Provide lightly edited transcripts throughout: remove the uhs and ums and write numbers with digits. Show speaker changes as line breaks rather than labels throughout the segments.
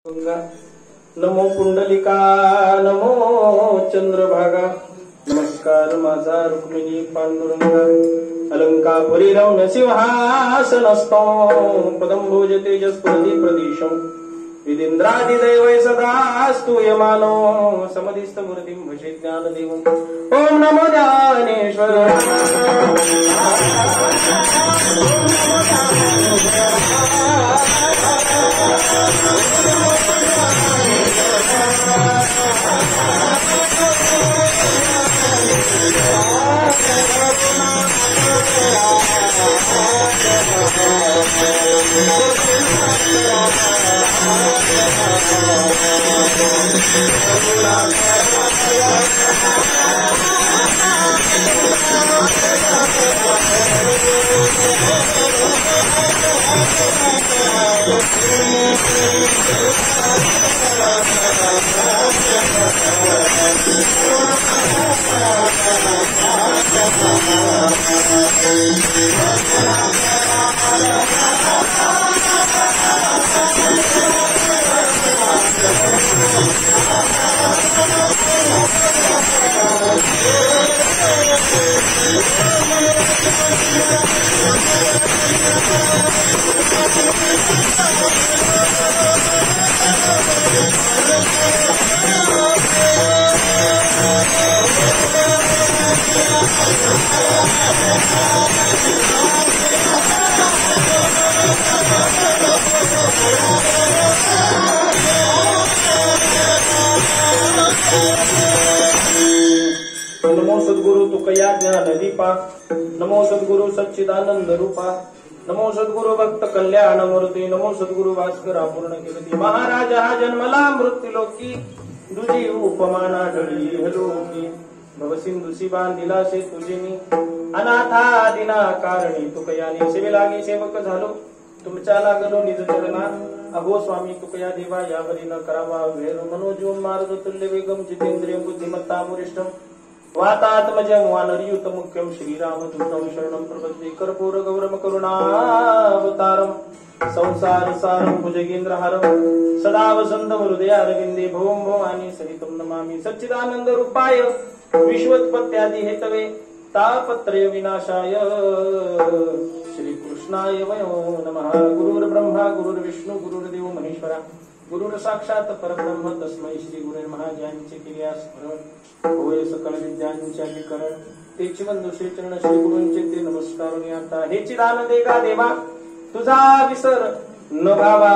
नमो पुंडलिका नमो चंद्रभागा नमस्कार माझा रुक्मिणी पांडुरंगा अलंकापुरी रमण सिंहासनस्थो पदं भोज तेजस्फुरति प्रदिशं विदिन्द्रादिदैवै सदा स्तूयमानो समधिस्थमूर्तिं भजे ज्ञानदेवम् ॐ नमो ज्ञानेश्वर नमो सद्गुरु तुकया ज्ञान दीपा नमो सद्गुरु सच्चिदानंद रूपा नमो सद्गुरु भक्त कल्याण मूर्ती नमो सद्गुरु भास्करा पूर्ण कीर्ती महाराज हा जन्मला मृत्यूलोकी दुजी उपमाना ढळी हलोकी भवसिंधुसी बांधिला से तुझिनी अनाथा दिना कारणी तुकयाने सेवे लागी सेवक झालो तुमच्या लागलो निज चरणा अहो स्वामी तुकया देवा यावरी न करावा वेर मनोजीवन मार्ग तुल्य वेगम जितेंद्रिय बुद्धिमत्ता मुरिष्ठम वातात्मजं वानरयुत मुख्यम श्रीरामदूतं शरणं प्रपद्ये कर्पूर गौरम करुणावतारं संसार सारं भुजगेन्द्रहारं सदा वसन्तं हृदयारविन्दे भवं भवानी सहितं नमामि सच्चिदानंद रूपाय विश्वोत्पत्त्यादि हेतवे तापत्रय विनाशाय श्री कृष्णाय वयो नमः गुरुर्ब्रह्मा गुरुर्विष्णू गुरुर्देव महेश्वरा गुरुर साक्षात परब्रह्म तस्मै श्री गुरुर्महा ज्ञानचे क्रिया स्मरण होय सकळ विद्यांच्या विकरण तेची वंदू श्री चरण श्री गुरूंचे ते नमस्कार आता हे चिदान दे का देवा तुझा विसर न भावा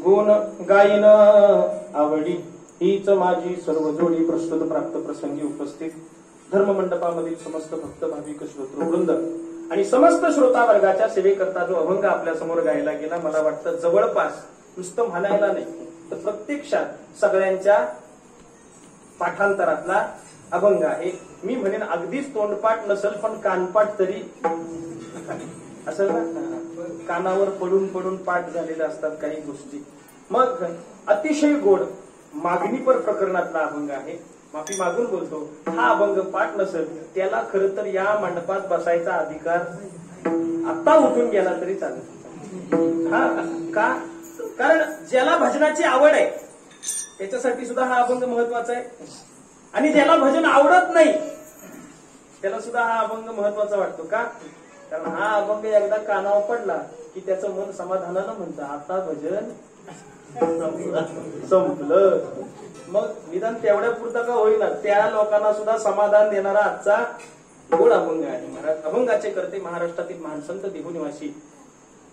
गुण गायन आवडी हीच माझी सर्व जोडी प्रस्तुत प्राप्त प्रसंगी उपस्थित धर्म मंडपामधील समस्त भक्त भाविक श्रोतृवृंद आणि समस्त श्रोता वर्गाच्या सेवेकरता जो अभंग आपल्या समोर गायला गेला मला वाटतं जवळपास नुसतं म्हणायला नाही तर प्रत्यक्षात सगळ्यांच्या पाठांतरातला अभंग आहे. मी म्हणेन अगदीच तोंडपाठ नसल पण कानपाठ तरी असं ना कानावर पडून पडून पाठ झालेल्या असतात काही गोष्टी. मग अतिशय गोड मागणीपर प्रकरणातला अभंग आहे. माफी मागून बोलतो हा अभंग पाठ नसेल त्याला खरं तर या मंडपात बसायचा अधिकार आता उठून गेला तरी चालेल. हा का कारण ज्याला भजनाची आवड आहे त्याच्यासाठी सुद्धा हा अभंग महत्वाचा आहे आणि ज्याला भजन आवडत नाही त्याला सुद्धा हा अभंग महत्वाचा वाटतो. का कारण हा अभंग एकदा कानावर पडला की त्याचं मन समाधानानं म्हणतं आता भजन संपलं. मग निदान तेवढ्या पुरता का होईना त्या लोकांना सुद्धा समाधान देणारा आजचा गोड अभंग आहे. महाराज अभंगाचे करते महाराष्ट्रातील महान संत देहूनिवासी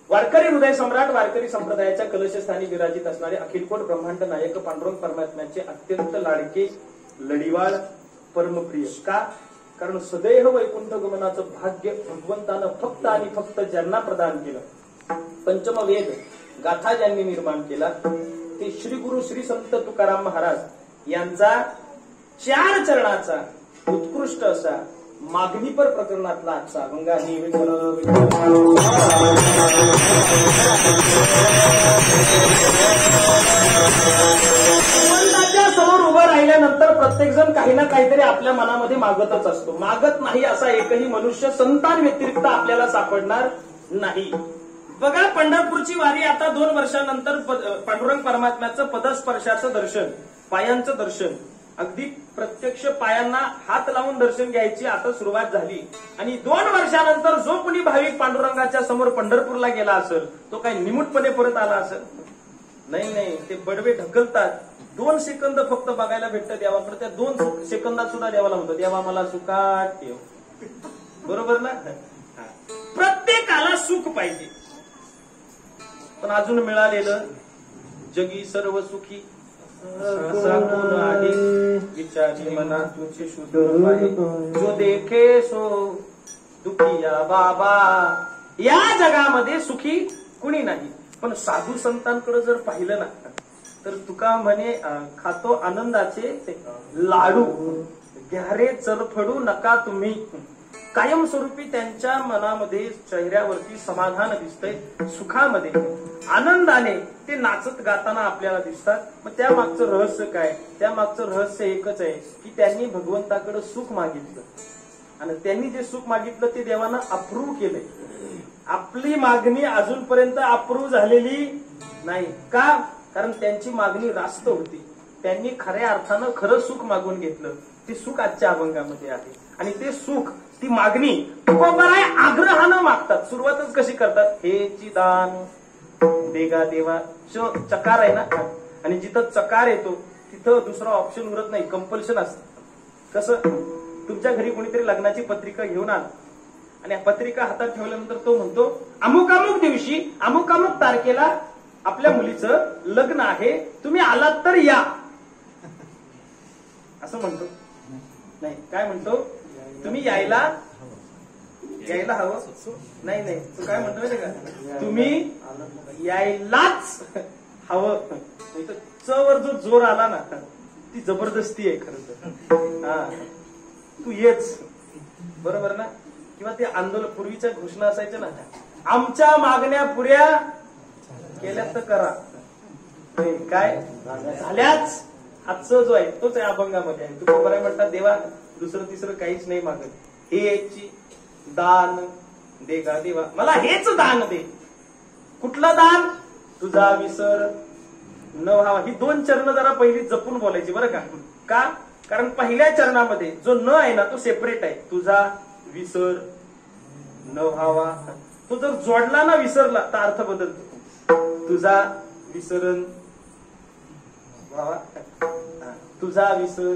वारकरी हृदय सम्राट वारकरी संप्रदायाच्या कलशस्थानी विराजित असणारे अखिलकोट ब्रह्मांड नायक पांडुरंग परमात्म्याचे अत्यंत लाडके लढीवाळ परमप्रिय. का कारण सदैव वैकुंठ गमनाचं भाग्य भगवंतानं फक्त आणि फक्त ज्यांना प्रदान केलं पंचमवेद गाथा ज्यांनी निर्माण केला ते श्री गुरु श्री संत तुकाराम महाराज यांचा 4 चरणाचा उत्कृष्ट असा मागणीपर प्रकरणातला आजचा अभंग आहे. समोर उभं राहिल्यानंतर प्रत्येक जण काही ना काहीतरी आपल्या मनामध्ये मागतच असतो. मागत नाही असा एकही मनुष्य संतान व्यतिरिक्त आपल्याला सापडणार नाही. बघा, पंढरपूरची वारी आता 2 वर्षानंतर पांडुरंग परमात्म्याचं पदस्पर्शाचं दर्शन, पायांचं दर्शन, अगदी प्रत्यक्ष पायांना हात लावून दर्शन घ्यायची आता सुरुवात झाली. आणि 2 वर्षानंतर जो कोणी भाविक पांडुरंगाच्या समोर पंढरपूरला गेला असेल तो काही निमूटपणे परत आला असेल? नाही, ते बडवे ढकलतात. 2 सेकंद फक्त बघायला भेटतं देवाकडे. त्या 2 सेकंदात सुद्धा देवाला म्हणतो, देवा मला सुखात ठेव. बरोबर ना? प्रत्येकाला सुख पाहिजे, पण अजून मिळालेलं जगी सर्व सुखी असा कोण आहे, विचारी मना तुझे शुद्ध पाय, जो देखे सो दुखिया बाबा. या जगामध्ये सुखी कुणी नाही. पण साधू संतांकडे जर पाहिलं ना तर तुका म्हणे, खातो आनंदाचे लाडू, घ्यारे चरफडू नका तुम्ही. कायमस्वरूपी त्यांच्या मनामध्ये, चेहऱ्यावरती समाधान दिसतंय, सुखामध्ये, आनंदाने ते नाचत गाताना आपल्याला दिसतात. मग त्या मागचं रहस्य काय? त्या मागचं रहस्य एकच आहे की त्यांनी भगवंताकडे सुख मागितलं आणि त्यांनी जे सुख मागितलं ते देवानं अप्रूव्ह केलंय. आपली मागणी अजूनपर्यंत अप्रूव्ह झालेली नाही. का? कारण त्यांची मागणी रास्त होती. त्यांनी खऱ्या अर्थानं खरं सुख मागून घेतलं. ते सुख आजच्या अभंगामध्ये आहे. आणि ते सुख, ती मागणी तुकोबाराय आग्रहानं मागतात. सुरुवातच कशी करतात? हे चिदान देगा देवा. चकार आहे ना, आणि जिथं चकार येतो तिथं दुसरा ऑप्शन उरत नाही, कंपल्शन असतं. कसं? तुमच्या घरी कोणीतरी लग्नाची पत्रिका घेऊन आला आणि पत्रिका हातात ठेवल्यानंतर तो म्हणतो, अमुक अमुक दिवशी अमुक अमुक तारखेला आपल्या मुलीचं लग्न आहे, तुम्ही आलात तर या, असं म्हणतो. नाही, काय म्हणतो? तुम्ही यायला हवं. नाही, तू काय म्हणतो माहिती का? तुम्ही यायलाच हवं. नाही तर च वर जो जोर आला ना ती जबरदस्ती आहे खरं तर. हा, तू येच. बरोबर ना? किंवा ते आंदोलन पूर्वीच्या घोषणा असायच्या ना, आमच्या मागण्या पुऱ्या केल्या तर करा. काय झाल्याच आजचं जो आहे तोच आहे अभंगामध्ये आहे. तू बरं म्हणतात, देवा दुसरं तिसरं काहीच नाही मागत, हे याची दान दे गा देवा, मला हेच दान दे. कुठलं दान? तुझा विसर न व्हावा. ही 2 चरण जरा पहिली जपून बोलायची बरं का? कारण पहिल्या चरणामध्ये जो न आहे ना तो सेपरेट आहे. तुझा विसर न व्हावा. तो जर जोडला ना विसरला तर अर्थ बदलतो. तुझा विसरण व्हावा, तुझा विसर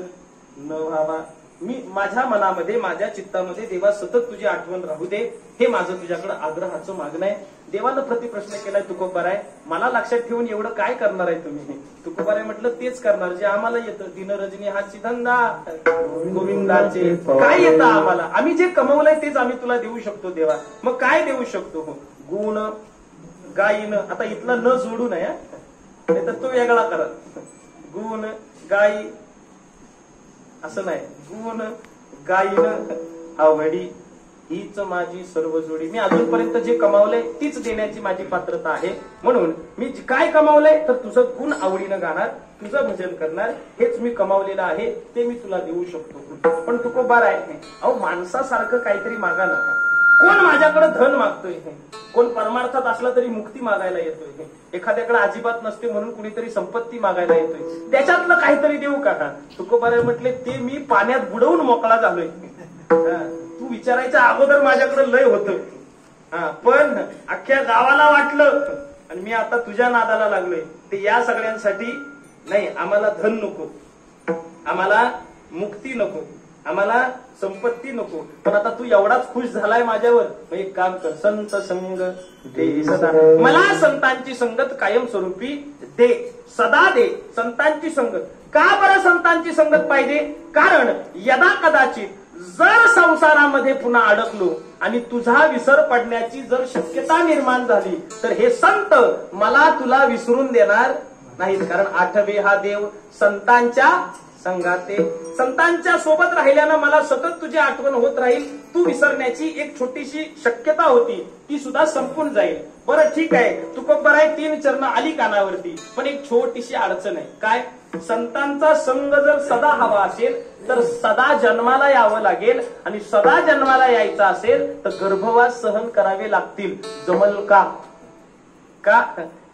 न व्हावा. मी माझ्या मनामध्ये, माझ्या चित्तामध्ये देवा सतत तुझी आठवण राहू दे, हे माझं तुझ्याकडे आग्रहाचं मागणं आहे. देवानं प्रतिप्रश्न केलाय तुकोबाराय, मला लक्षात ठेवून एवढं काय करणार आहे तुम्ही? तुकोबाराय म्हटलं तेच करणार जे आम्हाला येतं. दिनरजनी हा चिधंदा गोविंदाचे. काय येतं आम्हाला? आम्ही जे कमवलंय तेच आम्ही तुला देऊ शकतो देवा. मग काय देऊ शकतो? गुण गायीन. आता इथला न जोडू नये, नाही तर तो वेगळा करा. गुण गायी असं नाही. गुण गायीन आवडी हीच माझी सर्व जोडी. मी अजूनपर्यंत जे कमावलंय तीच देण्याची माझी पात्रता आहे. म्हणून मी काय कमावलंय तर तुझं गुण आवडीनं गाणार, तुझं भजन करणार, हेच मी कमावलेलं आहे, ते मी तुला देऊ शकतो. पण तुकोबाराय, अहो माणसासारखं काहीतरी मागा ना. कोण माझ्याकडे धन मागतोय? कोण परमार्थात असला तरी मुक्ती मागायला येतोय. एखाद्याकडे अजिबात नसते म्हणून कुणीतरी संपत्ती मागायला येतोय. त्याच्यातलं काहीतरी देऊ का? तुकोबाराय म्हटले, ते मी पाण्यात बुडवून मोकळा झालोय. तू विचारायच्या अगोदर माझ्याकडे लय होतं. पण अख्ख्या गावाला वाटलं आणि मी आता तुझ्या नादाला लागलोय. ते या सगळ्यांसाठी नाही. आम्हाला धन नको, आम्हाला मुक्ती नको, आम्हाला संपत्ती नको. पण आता तू एवढाच खुश झालाय माझ्यावर, मग एक काम कर, संत संग दे सदा. मला संतांची संगत कायमस्वरूपी दे, सदा दे. संतांची संगत का बरं? संतांची संगत पाहिजे कारण यदा कदाचित जर संसारामध्ये पुन्हा अडकलो आणि तुझा विसर पडण्याची जर शक्यता निर्माण झाली तर हे संत मला तुला विसरून देणार नाहीत. कारण आठवे हा देव संतांच्या संगाते. संतांच्या सोबत राहिल्यानं मला सतत तुझी आठवण होत राहील. तू विसरण्याची एक छोटीशी शक्यता होती ती सुद्धा संपून जाईल. बरं ठीक आहे, तुकोबाराय 3 चरण आली कानावरती, पण एक छोटीशी अडचण आहे. काय? संतांचा संग जर सदा हवा असेल तर सदा जन्माला यावं लागेल, आणि सदा जन्माला यायचं असेल तर गर्भवास सहन करावे लागतील. जमल का? का?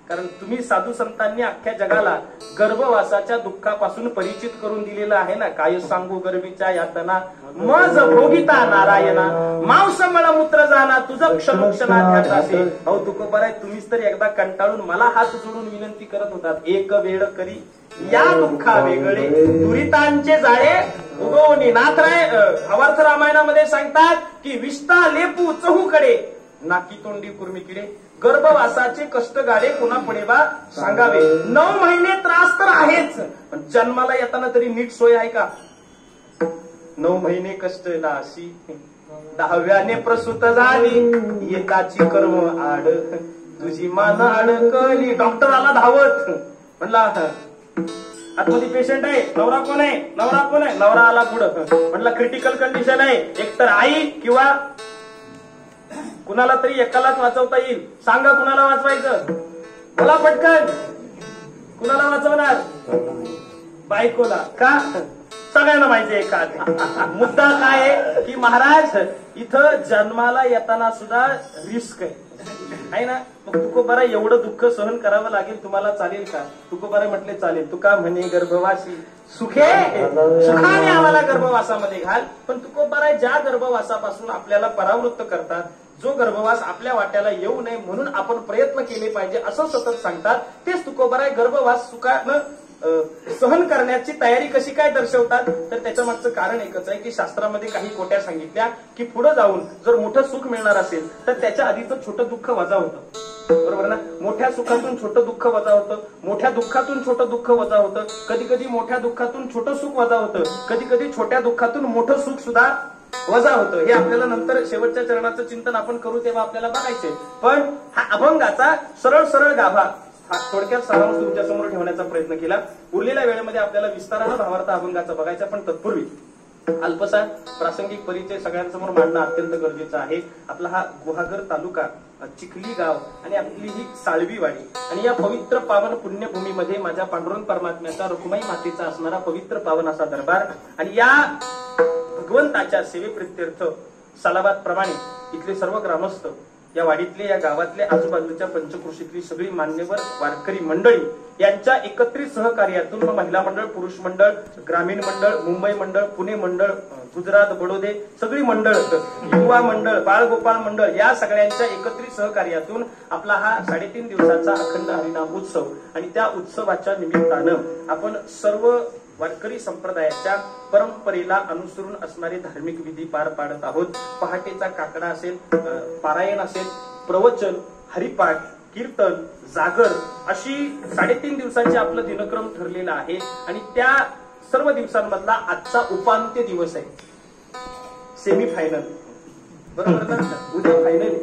कारण तुम्ही साधू संतांनी अख्ख्या जगाला गर्भवासाच्या दुःखापासून परिचित करून दिलेलं आहे ना. काय सांगू गर्भीच्या यातना मज भोगिता नारायणा, मांस मळमूत्र जाना तुझं क्षणोक्षणा ध्यान असे. अहो तुकोबाराय, तुम्हीच तर एकदा कंटाळून मला हात जोडून विनंती करत होतात, एक वेळ करी या दुःखा वेगळे दुरितांचे जाळे उगवणी. नाथराय भावार्थ रामायणामध्ये सांगतात की विष्टा लेपू चहूकडे नाकी तोंडी कुर्मीकडे, गर्भवासाचे कष्ट गाडे पुन्हा पुढे बा सांगावे. 9 महिने त्रास तर आहेच, पण जन्माला येताना तरी नीट सोय आहे का? 9 महिने कष्ट नाशी, 10व्याने प्रसूत झाली येताची कर्म आड, तुझी मान अडकली. डॉक्टर आला धावत, म्हणला आतमध्ये पेशंट आहे, नवरा कोण आहे, नवरा कोण आहे. नवरा आला पुढं, म्हणला क्रिटिकल कंडिशन आहे, एकतर आई किंवा कुणाला तरी एकालाच वाचवता येईल. सांगा कुणाला वाचवायचं, बोला पटकन. कुणाला वाचवणार? बायकोला. का? सगळ्यांना माहिती आहे का? मुद्दा काय आहे की महाराज इथं जन्माला येताना सुद्धा रिस्क आहे ना. मग तुकोबारा एवढं दुःख सहन करावं लागेल, तुम्हाला चालेल का? तुकोबारा म्हटले चालेल. तुका म्हणे गर्भवासी सुखे सुखाने आम्हाला गर्भवासामध्ये घाल. पण तुकोबारा ज्या गर्भवासापासून आपल्याला परावृत्त करतात, जो गर्भवास आपल्या वाट्याला येऊ नये म्हणून आपण प्रयत्न केले पाहिजे असं सतत सांगतात, तेच तुकोबाराय गर्भवास सुखानं सहन करण्याची तयारी कशी काय दर्शवतात. तर त्याच्या मागचं कारण एकच आहे की शास्त्रामध्ये काही कोट्या सांगितल्या की पुढे जाऊन जर मोठं सुख मिळणार असेल तर त्याच्या आधीचं छोटं दुःख वजा होतं. बरोबर ना? मोठ्या सुखातून छोटं दुःख वजा होतं, मोठ्या दुःखातून छोटं दुःख वजा होतं, कधी कधी मोठ्या दुःखातून छोटं सुख वजा होतं, कधी कधी छोट्या दुःखातून मोठं सुख सुद्धा वजा होतं. हे आपल्याला नंतर शेवटच्या चरणाचं चिंतन आपण करू तेव्हा आपल्याला बघायचंय. पण हा अभंगाचा सरळ सरळ गाभा हा थोडक्यात सारांश तुमच्या समोर ठेवण्याचा प्रयत्न केला. उरलेल्या वेळेमध्ये आपल्याला विस्तारानं भावार्थ अभंगाचा बघायचा, पण तत्पूर्वी अल्पसा प्रासंगिक परिचय सगळ्यांसमोर मांडणं अत्यंत गरजेचं आहे. आपला हा गुहागर तालुका, चिखली गाव आणि आपली ही साळवीवाडी आणि या पवित्र पावन पुण्यभूमीमध्ये माझ्या पांडुरंग परमात्म्याचा रुक्माई मातेचा असणारा पवित्र पावन असा दरबार आणि या भगवंताच्या सेवेप्रित्यर्थ सालाबाद प्रमाणे इथले सर्व ग्रामस्थ, या वाडीतले, या गावातले, आजूबाजूच्या पंचकृषीतली सगळी मान्यवर वारकरी मंडळी यांच्या एकत्रित सहकार्यातून महिला मंडळ, पुरुष मंडळ, ग्रामीण मंडळ, मुंबई मंडळ, पुणे मंडळ, गुजरात, बडोदे सगळी मंडळ, युवा मंडळ, बाळगोपाळ मंडळ या सगळ्यांच्या एकत्रित सहकार्यातून आपला हा 3.5 दिवसाचा अखंड हरिनाम उत्सव आणि त्या उत्सवाच्या निमित्तानं आपण सर्व वारकरी संप्रदायाच्या परंपरेला अनुसरून असणारे धार्मिक विधी पार पाडत आहोत. पहाटेचा काकडा असेल, पारायण असेल, प्रवचन, हरिपाठ, कीर्तन, जागर अशी 3.5 दिवसांचे आपलं दिनक्रम ठरलेला आहे आणि त्या सर्व दिवसांमधला आजचा उपांत्य दिवस आहे, सेमीफायनल. बरोबर ना? उद्या फायनल.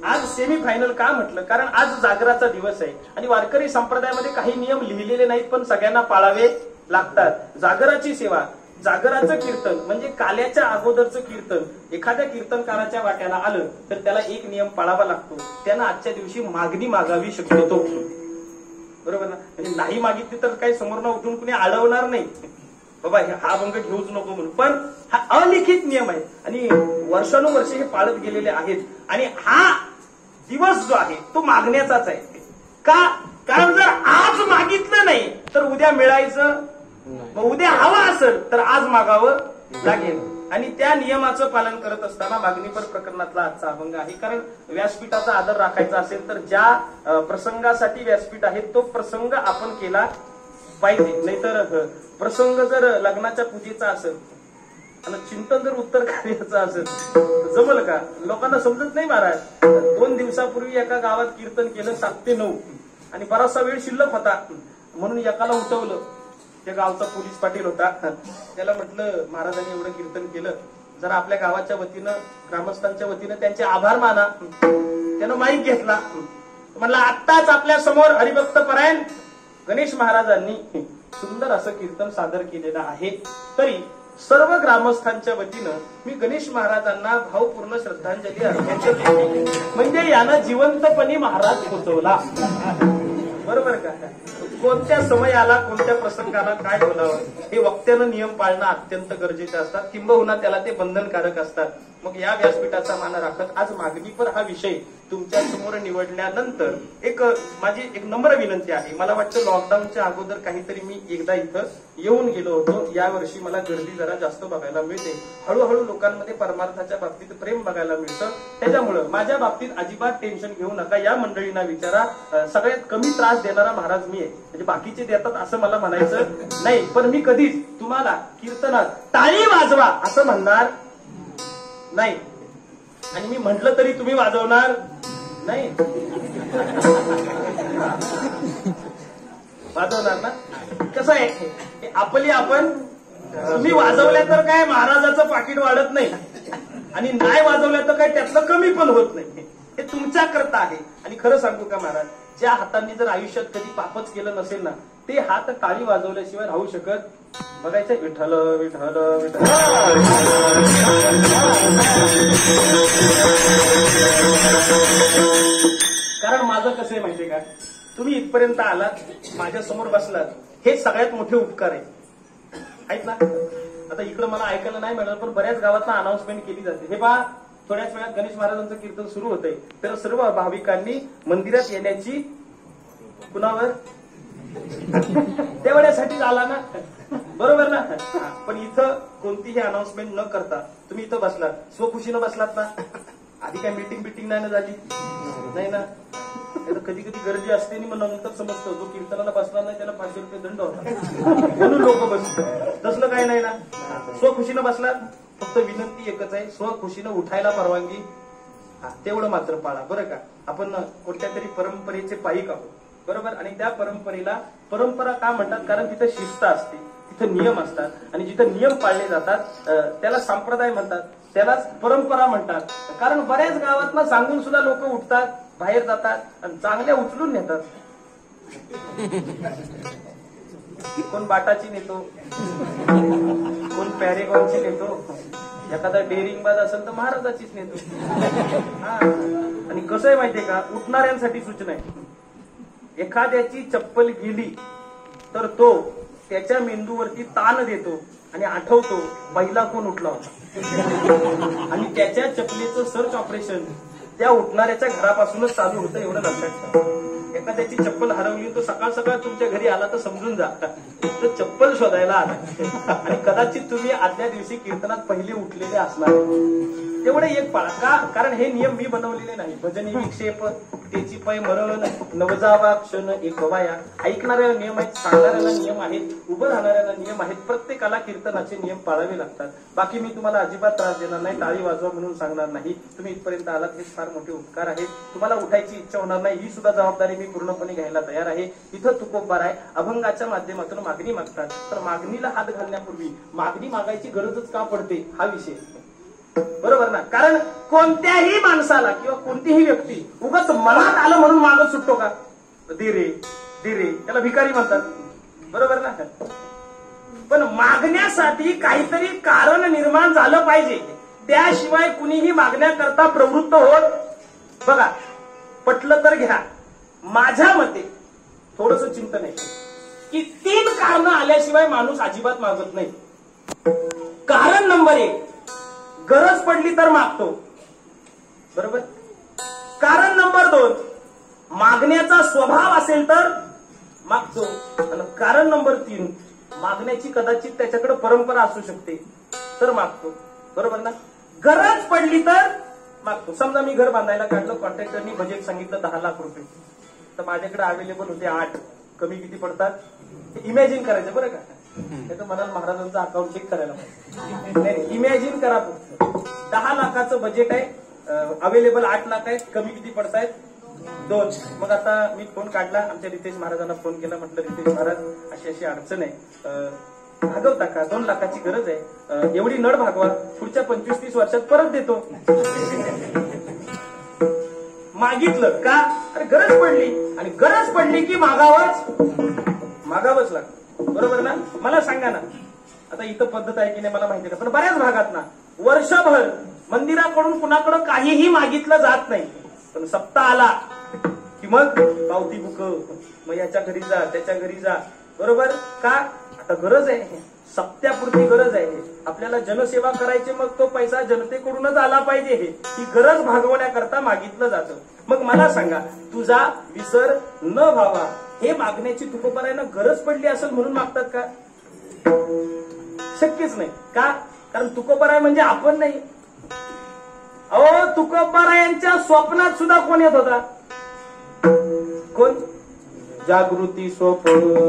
आज सेमीफायनल का म्हटलं? कारण आज जागराचा दिवस आहे आणि वारकरी संप्रदायामध्ये काही नियम लिहिलेले नाहीत पण सगळ्यांना पाळावे लागतात. जागराची सेवा, जागराचं कीर्तन म्हणजे काल्याच्या अगोदरचं कीर्तन एखाद्या कीर्तनकाराच्या वाट्याला आलं तर त्याला एक नियम पाळावा लागतो, त्यानं आजच्या दिवशी मागणी मागावी शक्यतो. बरोबर ना? म्हणजे नाही मागितली तर काही समोरनं उठून कुणी अडवणार नाही, बाबा हा अभंग घेऊच नको म्हणून. पण हा अलिखित नियम आहे आणि वर्षानुवर्षे हे पाळत गेलेले आहेत आणि हा दिवस जो आहे तो मागण्याचाच आहे. का? कारण जर आज मागितलं नाही तर उद्या मिळायचं, मग उद्या हवा असेल तर आज मागावं लागेल आणि त्या नियमाचं पालन करत असताना मागणीपर प्रकरणातला आजचा अभंग आहे. कारण व्यासपीठाचा आदर राखायचा असेल तर ज्या प्रसंगासाठी व्यासपीठ आहे तो प्रसंग आपण केला पाहिजे. नाहीतर प्रसंग जर लग्नाच्या पूजेचा असेल आणि चिंतन जर उत्तर कार्याचं असेल जमल का? लोकांना समजत नाही महाराज. 2 दिवसापूर्वी एका गावात कीर्तन केलं 7 ते 9 आणि बराचसा वेळ शिल्लक होता म्हणून एकाला उठवलं. त्या गावचा पोलीस पाटील होता, त्याला म्हटलं महाराजांनी एवढं कीर्तन केलं, जरा आपल्या गावाच्या वतीनं, ग्रामस्थांच्या वतीनं त्यांचे आभार माना. त्यानं माईक घेतला, म्हणला आत्ताच आपल्या समोर हरिभक्त परायण गणेश महाराजांनी सुंदर असं कीर्तन सादर केलेलं आहे. तरी सर्व ग्रामस्थांच्या वतीनं मी गणेश महाराजांना भावपूर्ण श्रद्धांजली अर्पण करतो. म्हणजे यानं जिवंतपणे महाराज पोचवला. बरोबर का? कोणत्या समयाला, कोणत्या प्रसंगाला काय बोलावं हे वक्त्यानं नियम पाळणं अत्यंत गरजेचे असतात, किंबहुना त्याला ते बंधनकारक असतात. मग या व्यासपीठाचा मान राखत आज मागणीपर हा विषय तुमच्या समोर निवडल्यानंतर माझी एक नम्र विनंती आहे. मला वाटतं लॉकडाऊनच्या अगोदर काहीतरी मी एकदा इथं येऊन गेलो होतो. यावर्षी मला गर्दी जरा जास्त बघायला मिळते. हळूहळू लोकांमध्ये परमार्थाच्या बाबतीत प्रेम बघायला मिळतं. त्याच्यामुळं माझ्या बाबतीत अजिबात टेन्शन घेऊ नका. या मंडळींना विचारा, सगळ्यात कमी त्रास देणारा महाराज मी आहे. म्हणजे बाकीचे देतात असं मला म्हणायचं नाही, पण मी कधीच तुम्हाला कीर्तनात टाळी वाजवा असं म्हणणार नाही. आणि मी म्हटलं तरी तुम्ही वाजवणार नाही. वाजवणार ना? कसं आहे, आपली आपण तुम्ही वाजवल्या तर काय महाराजाचं पाकिट वाढत नाही, आणि नाही वाजवल्या तर काय त्यातलं कमी पण होत नाही. हे तुमच्या करता आहे. आणि खरं सांगू का महाराज, ज्या हातांनी जर आयुष्यात कधी पापच केलं नसेल ना, ते हात टाळी वाजवल्याशिवाय राहू शकत. बघायचं विठ्ठल विठ्ठल विठ्ठल. कारण माझं कसं आहे माहितीये का, तुम्ही इथपर्यंत आलात, माझ्या समोर बसलात, हे सगळ्यात मोठे उपकार आहे. आहेत ना? आता इकडं मला ऐकायला नाही मिळालं, पण बऱ्याच गावात अनाउन्समेंट केली जाते. हे पहा, थोड्याच वेळात गणेश महाराजांचं कीर्तन सुरू होतंय, तर सर्व भाविकांनी मंदिरात येण्याची कुणावर तेवढ्यासाठी आला ना, बरोबर ना? पण इथं कोणतीही अनाउन्समेंट न करता तुम्ही इथं बसलात, स्वखुशीनं बसलात ना. आधी काय मीटिंग नाही ना झाली, नाही ना? कधी कधी गर्दी असते आणि मग नंतर समजतो जो कीर्तनाला बसला नाही त्याला 500 रुपये दंड होता म्हणून लोक बसतात. तसलं काय नाही ना, स्वखुशीनं बसलात. फक्त विनंती एकच आहे, स्वखुशीनं उठायला परवानगी तेवढं मात्र पाळा, बरं का? आपण कोणत्या तरी परंपरेचे पायिक आहोत, बरोबर? आणि त्या परंपरेला परंपरा का म्हणतात? कारण तिथं शिस्त असते, तिथं नियम असतात, आणि जिथं नियम पाळले जातात त्याला संप्रदाय म्हणतात, त्यालाच परंपरा म्हणतात. कारण बऱ्याच गावात सांगून सुद्धा लोक उठतात, बाहेर जातात आणि चांगल्या उचलून नेतात. कोण बाटाची नेतो, कोण पॅरेगॉनची नेतो, एखादा डेअरिंगबाज असेल तर महाराजाचीच नेतो. आणि कसं आहे माहितीये का, उठणाऱ्यांसाठी सूचना आहे. एखाद्याची चप्पल गेली तर तो त्याच्या मेंदूवरती ताण देतो आणि आठवतो पहिला कोण उठला होता, आणि त्याच्या चपलीचं सर्च ऑपरेशन त्या उठणाऱ्याच्या घरापासूनच चालू होतं. एवढं लक्षात ठेवा. एखाद्याची चप्पल हरवली तो सकाळ सकाळ तुमच्या घरी आला तर समजून जा तर चप्पल शोधायला आला, आणि कदाचित तुम्ही आदल्या दिवशी कीर्तनात पहिले उठलेले असणार. तेवढे एक पाळा का, कारण हे नियम मी बनवलेले नाही. भजनी विक्षेप त्याची पै मरण नवजावा क्षण एक वाया. ऐकणाऱ्याला नियम आहेत, सांगणाऱ्याला नियम आहेत, उभं राहणाऱ्याला नियम आहेत. प्रत्येकाला कीर्तनाचे नियम पाळावे लागतात. बाकी मी तुम्हाला अजिबात त्रास देणार नाही, टाळी वाजवा म्हणून सांगणार नाही. तुम्ही इथपर्यंत आलात हे फार मोठे उपकार आहेत. तुम्हाला उठायची इच्छा होणार नाही, ही सुद्धा जबाबदारी मी पूर्णपणे घ्यायला तयार आहे. इथं तुकोबार आहे, अभंगाच्या माध्यमातून मागणी मागतात, तर मागणीला हात घालण्यापूर्वी मागणी मागायची गरजच का पडते हा विषय, बरोबर ना? कारण कोणत्याही माणसाला किंवा कोणतीही व्यक्ती उगाच मनात आलं म्हणून मागत सुटतो का? दे रे दे रे, त्याला भिकारी म्हणतात, बरोबर ना? पण मागण्यासाठी काहीतरी कारण निर्माण झालं पाहिजे, त्याशिवाय कुणीही मागण्याकरता प्रवृत्त होत. बघा, पटलं तर घ्या. माझ्या मते थोडस चिंतन आहे की 3 कारणं आल्याशिवाय माणूस अजिबात मागत नाही. कारण नंबर 1, गरज पडली तर मागतो, बरोबर? कारण नंबर 2, मागण्याचा स्वभाव असेल तर मागतो. आणि कारण नंबर 3, मागण्याची कदाचित त्याच्याकडे परंपरा असू शकते तर मागतो, बरोबर ना? गरज पडली तर मागतो. समजा मी घर बांधायला काढलं, कॉन्ट्रॅक्टरनी बजेट सांगितलं 10 लाख रुपये, तर माझ्याकडे अवेलेबल होते 8. कमी किती पडतात हे इमॅजिन करायचं, बरं का? तर मला महाराजांचं अकाउंट चेक करायला पाहिजे. नाही, इमॅजिन करा. 10 लाखाचं बजेट आहे, अवेलेबल 8 लाख आहेत, कमी किती पडतायत? 2. मग आता मी फोन काढला, आमच्या रितेश महाराजांना फोन केला, म्हटलं रितेश महाराज अशी अशी अडचण आहे, भागवता का? 2 लाखाची गरज आहे, एवढी नड भागवा, पुढच्या 25-30 वर्षात परत देतो. मागितलं का? अरे गरज पडली, आणि गरज पडली की मागावंच लागतं, बरोबर ना? मला सांगा ना, आता इथं पद्धत आहे की नाही मला माहिती नाही, पण बऱ्याच भागात ना वर्षभर मंदिराकडून कुणाकडं काहीही मागितलं जात नाही, पण सप्ताह आला की मग पावती बुक, मग याच्या घरी जा त्याच्या घरी जा, बरोबर का? आता गरज आहे, सप्त्यापुरती गरज आहे. आपल्याला जनसेवा करायची, मग तो पैसा जनतेकडूनच आला पाहिजे. ही गरज भागवण्याकरता मागितलं जातं. मग मला सांगा, तुझा विसर न व्हावा हे मागण्याची तुकोबारायांना गरज पडली असेल म्हणून मागतात का? शक्यच नाही. का? कारण तुकोबाराय म्हणजे आपण नाही. अहो, तुकोबारायांच्या स्वप्नात सुद्धा कोण येत होता? कोण? जागृती स्वप्न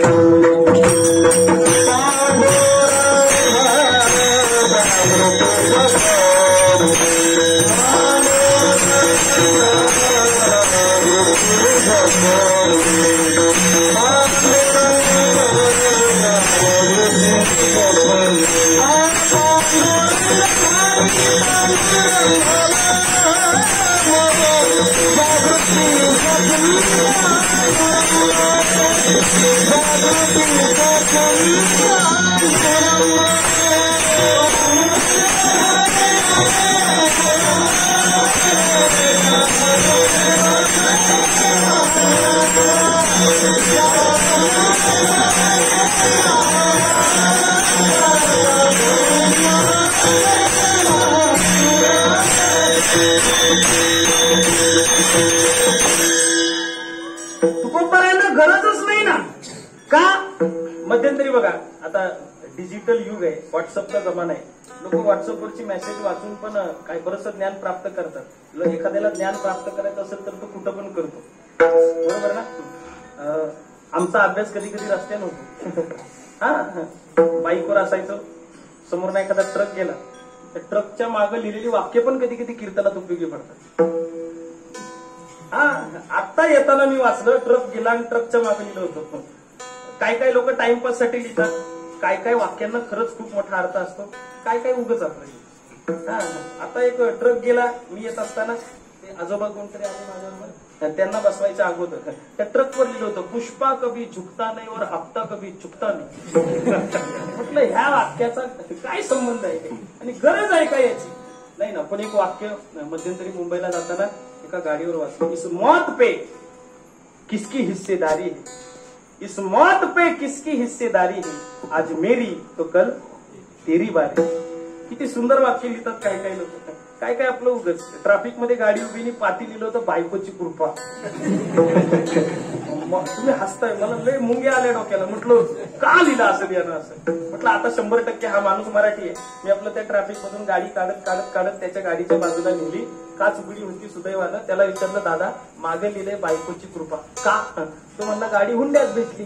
तुकोबारायांना गरजच नाही ना. का? मध्यंतरी बघा, आता डिजिटल युग आहे, व्हॉट्सअपचा जमाना आहे. लोक व्हॉट्सअपवरची मेसेज वाचून पण काही बरंचसं ज्ञान प्राप्त करतात. एखाद्याला ज्ञान प्राप्त करायचं असेल तर तो कुठं पण करतो. बरोबर ना? आमचा अभ्यास कधी कधी रस्त्यानं होतो. हा, बाईकवर असायचं, समोर ना एखादा ट्रक गेला, त्या ट्रकच्या मागे लिहिलेली वाक्य पण कधी कधी कीर्तनात उपयोगी पडतात. हा, आता येताना मी वाचलं, ट्रक गेला आणि ट्रकच्या मागे लिहिलं होतं. काय काय लोक टाइमपास साठी लिहितात, काय काय वाक्यांना खरंच खूप मोठा अर्थ असतो, काय काय उगच आपलं. हा, आता एक ट्रक गेला, मी येत असताना ते आजोबा कोणतरी आले माझ्यावर, त्यांना बसवायच्या अगोदर त्या ट्रकवर लिहिलं होतं, पुष्पा कभी झुकता नाही और हप्ता कभी चुकता नाही. म्हटलं ह्या वाक्याचा काय संबंध आहे आणि गरज आहे का याची? नाही ना. पण एक वाक्य मध्यंतरी मुंबईला जाताना एका गाडीवर वाचलं, इस मौत पे किसकी हिस्सेदारी है, इस मौत पे किसकी हिस्सेदारी है, आज मेरी तो कल तेरी बारी. किती सुंदर वाक्य लिहितात काय काय लोक. काय काय आपलं उगच ट्रॅफिक मध्ये गाडी उभी पाती लिहिलं होतं, बायकोची कृपा. तुम्ही हसताय, मला लय मुंग्या आल्या डोक्याला. म्हटलं का लिहिलं असं यानं असं. म्हटलं आता 100% हा माणूस मराठी आहे. मी आपलं त्या ट्रॅफिक मधून गाडी काढत काढत काढत त्याच्या गाडीच्या बाजूला नेली, काच उघडी होती सुदैवानं. त्याला विचारलं, दादा मागे लिहिलंय बायकोची कृपा का? तो म्हणला गाडी हुंड्यात भेटली.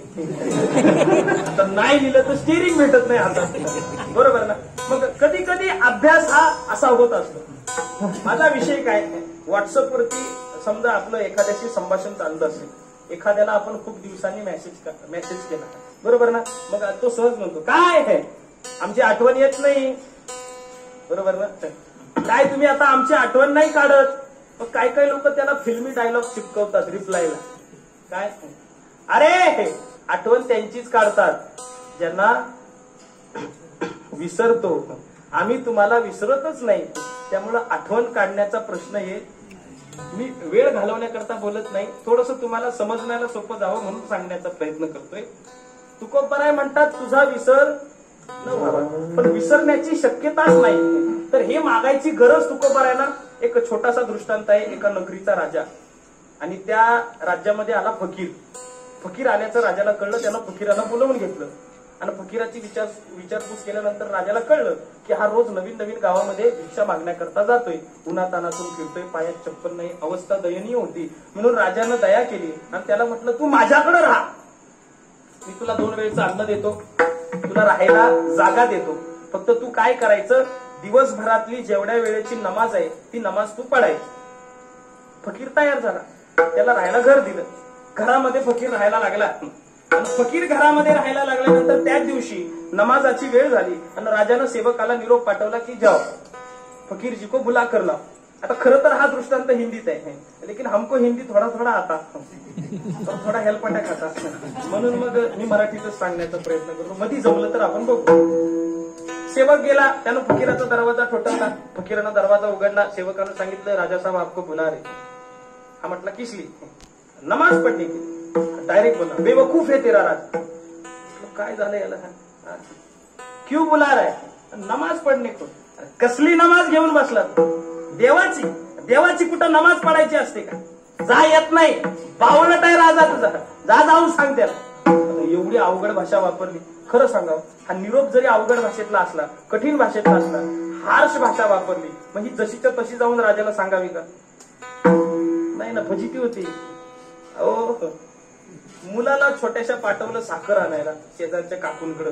आता नाही लिहिलं तर स्टिअरिंग भेटत नाही हातात. बरोबर ना? मग कधी कधी अभ्यास हा असा होत असतो. माझा विषय काय, व्हॉट्सअपवरती समजा आपलं एखाद्याशी संभाषण चाललं असेल, एखाद्याला आपण खूप दिवसांनी मेसेज केला, बरोबर ना? मग तो सहज म्हणतो, काय आहे आमची आठवण येत नाही. बरोबर ना? काय तुम्ही आता आमची आठवण नाही काढत? मग काय काय लोक त्याला फिल्मी डायलॉग चिपकवतात रिप्लायला. काय? अरे आठवण त्यांचीच काढतात ज्यांना विसरतो. आम्ही तुम्हाला विसरतच नाही, त्यामुळं आठवण काढण्याचा प्रश्न येत. मी वेळ घालवण्याकरता बोलत नाही, थोडस तुम्हाला समजण्याला सोपं जावं म्हणून सांगण्याचा प्रयत्न करतोय. तुकोबाराय म्हणतात तुझा विसर न व्हावा, पण विसरण्याची शक्यताच नाही. तर हे मागायची गरज तुकोबारायला. एक छोटासा दृष्टांत आहे. एका नगरीचा राजा आणि त्या राज्यामध्ये आला फकीर. फकीर आल्याचं राजाला कळलं, त्यानं फकीराला बोलवून घेतलं आणि फकीराची विचारपूस केल्यानंतर राजाला कळलं की हा रोज नवीन नवीन गावामध्ये भिक्षा मागण्याकरता जातोय, उन्हातानातून फिरतोय, पायात चप्पल नाही, अवस्था दयनीय होती. म्हणून राजानं दया केली आणि त्याला म्हटलं, तू माझ्याकडे राहा, मी तुला 2 वेळचं अन्न देतो, तुला राहायला जागा देतो. फक्त तू काय करायचं, दिवसभरातली जेवढ्या वेळेची नमाज आहे ती नमाज तू पढायची. फकीर तयार झाला, त्याला राहायला घर दिलं. घरामध्ये फकीर राहायला लागला आणि फकीर घरामध्ये राहायला लागल्यानंतर त्याच दिवशी नमाजाची वेळ झाली आणि राजानं सेवकाला निरोप पाठवला की जाओ फकीर जी को बुला कर लाओ. आता खरं तर हा दृष्टांत हिंदीत आहे, लेकिन हमको हिंदी थोडा थोडा आता, थोडा हेल्प अटॅक आता, म्हणून मग मी मराठीतच सांगण्याचा प्रयत्न करतो. मधी जमलं तर आपण बघू. सेवक गेला, त्यानं फकीराचा दरवाजा ठोठावला. फकीरानं दरवाजा उघडला, सेवकानं सांगितलं राजा साहेब आपको बुला रहे. हा म्हटला किसली? नमाज पढ़ने की. डायरेक्ट बोला बेवकूफ है तेरा राज. काय झालं याला, क्यों बुला रहा है, नमाज पडणे को, कसली नमाज घेऊन बसला, देवाची कुठं नमाज पडायची असते का, जा येत नाही, बावळट आहे राजा तुझा, जा जाऊन सांग त्याला. एवढी अवघड भाषा वापरली. खरं सांगा, हा निरोप जरी अवघड भाषेतला असला, कठीण भाषेतला असला, हार्श भाषा वापरली, मग ही जशीच्या तशी जाऊन राजाला सांगावी का? नाही ना, फजिती होती. अहो, मुलाला छोट्याशा पाठवलं साखर आणायला शेजारच्या काकूंकडे,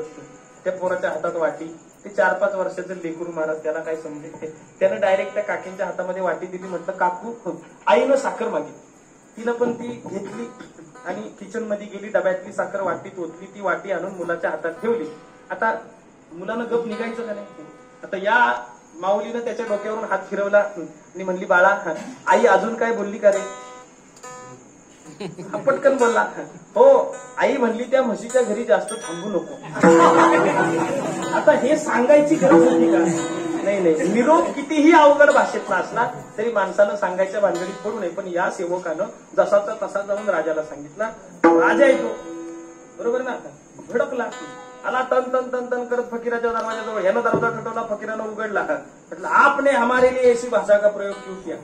त्या पोराच्या हातात वाटी, ते 4-5 वर्षाचं लेकरू महाराज, त्याला काय समजेल, त्यानं डायरेक्ट त्या काकींच्या हातामध्ये वाटी दिली. म्हटलं काकू, आईनं साखर मागितली, तिनं पण ती घेतली आणि किचन मध्ये गेली, डब्यातली साखर वाटीत ओतली, ती वाटी आणून मुलाच्या हातात ठेवली. आता मुलानं गप निघायचं का नाही? आता या माऊलीनं त्याच्या डोक्यावरून हात फिरवला आणि म्हणली, बाळा आई अजून काय बोलली का रे? पटकन बोलला, हो आई म्हणली त्या म्हशीच्या घरी जास्त थांबू नको. आता हे सांगायची गरज होती का? नाही, निरोप कितीही अवघड भाषेतला असला तरी माणसानं सांगायच्या भानगडीत पडू नये. पण या सेवकानं जसाचा तसा जाऊन राजाला सांगितला. राजा येतो, बरोबर ना, भडकला, आला तन तन तन तन करत फकीराच्या दरवाजाजवळ. यानं दरवाजा ठटवला, फकीरानं उघडला. म्हटलं, आपने हमारे लिए ऐसी भाषा का प्रयोग क्यों किया?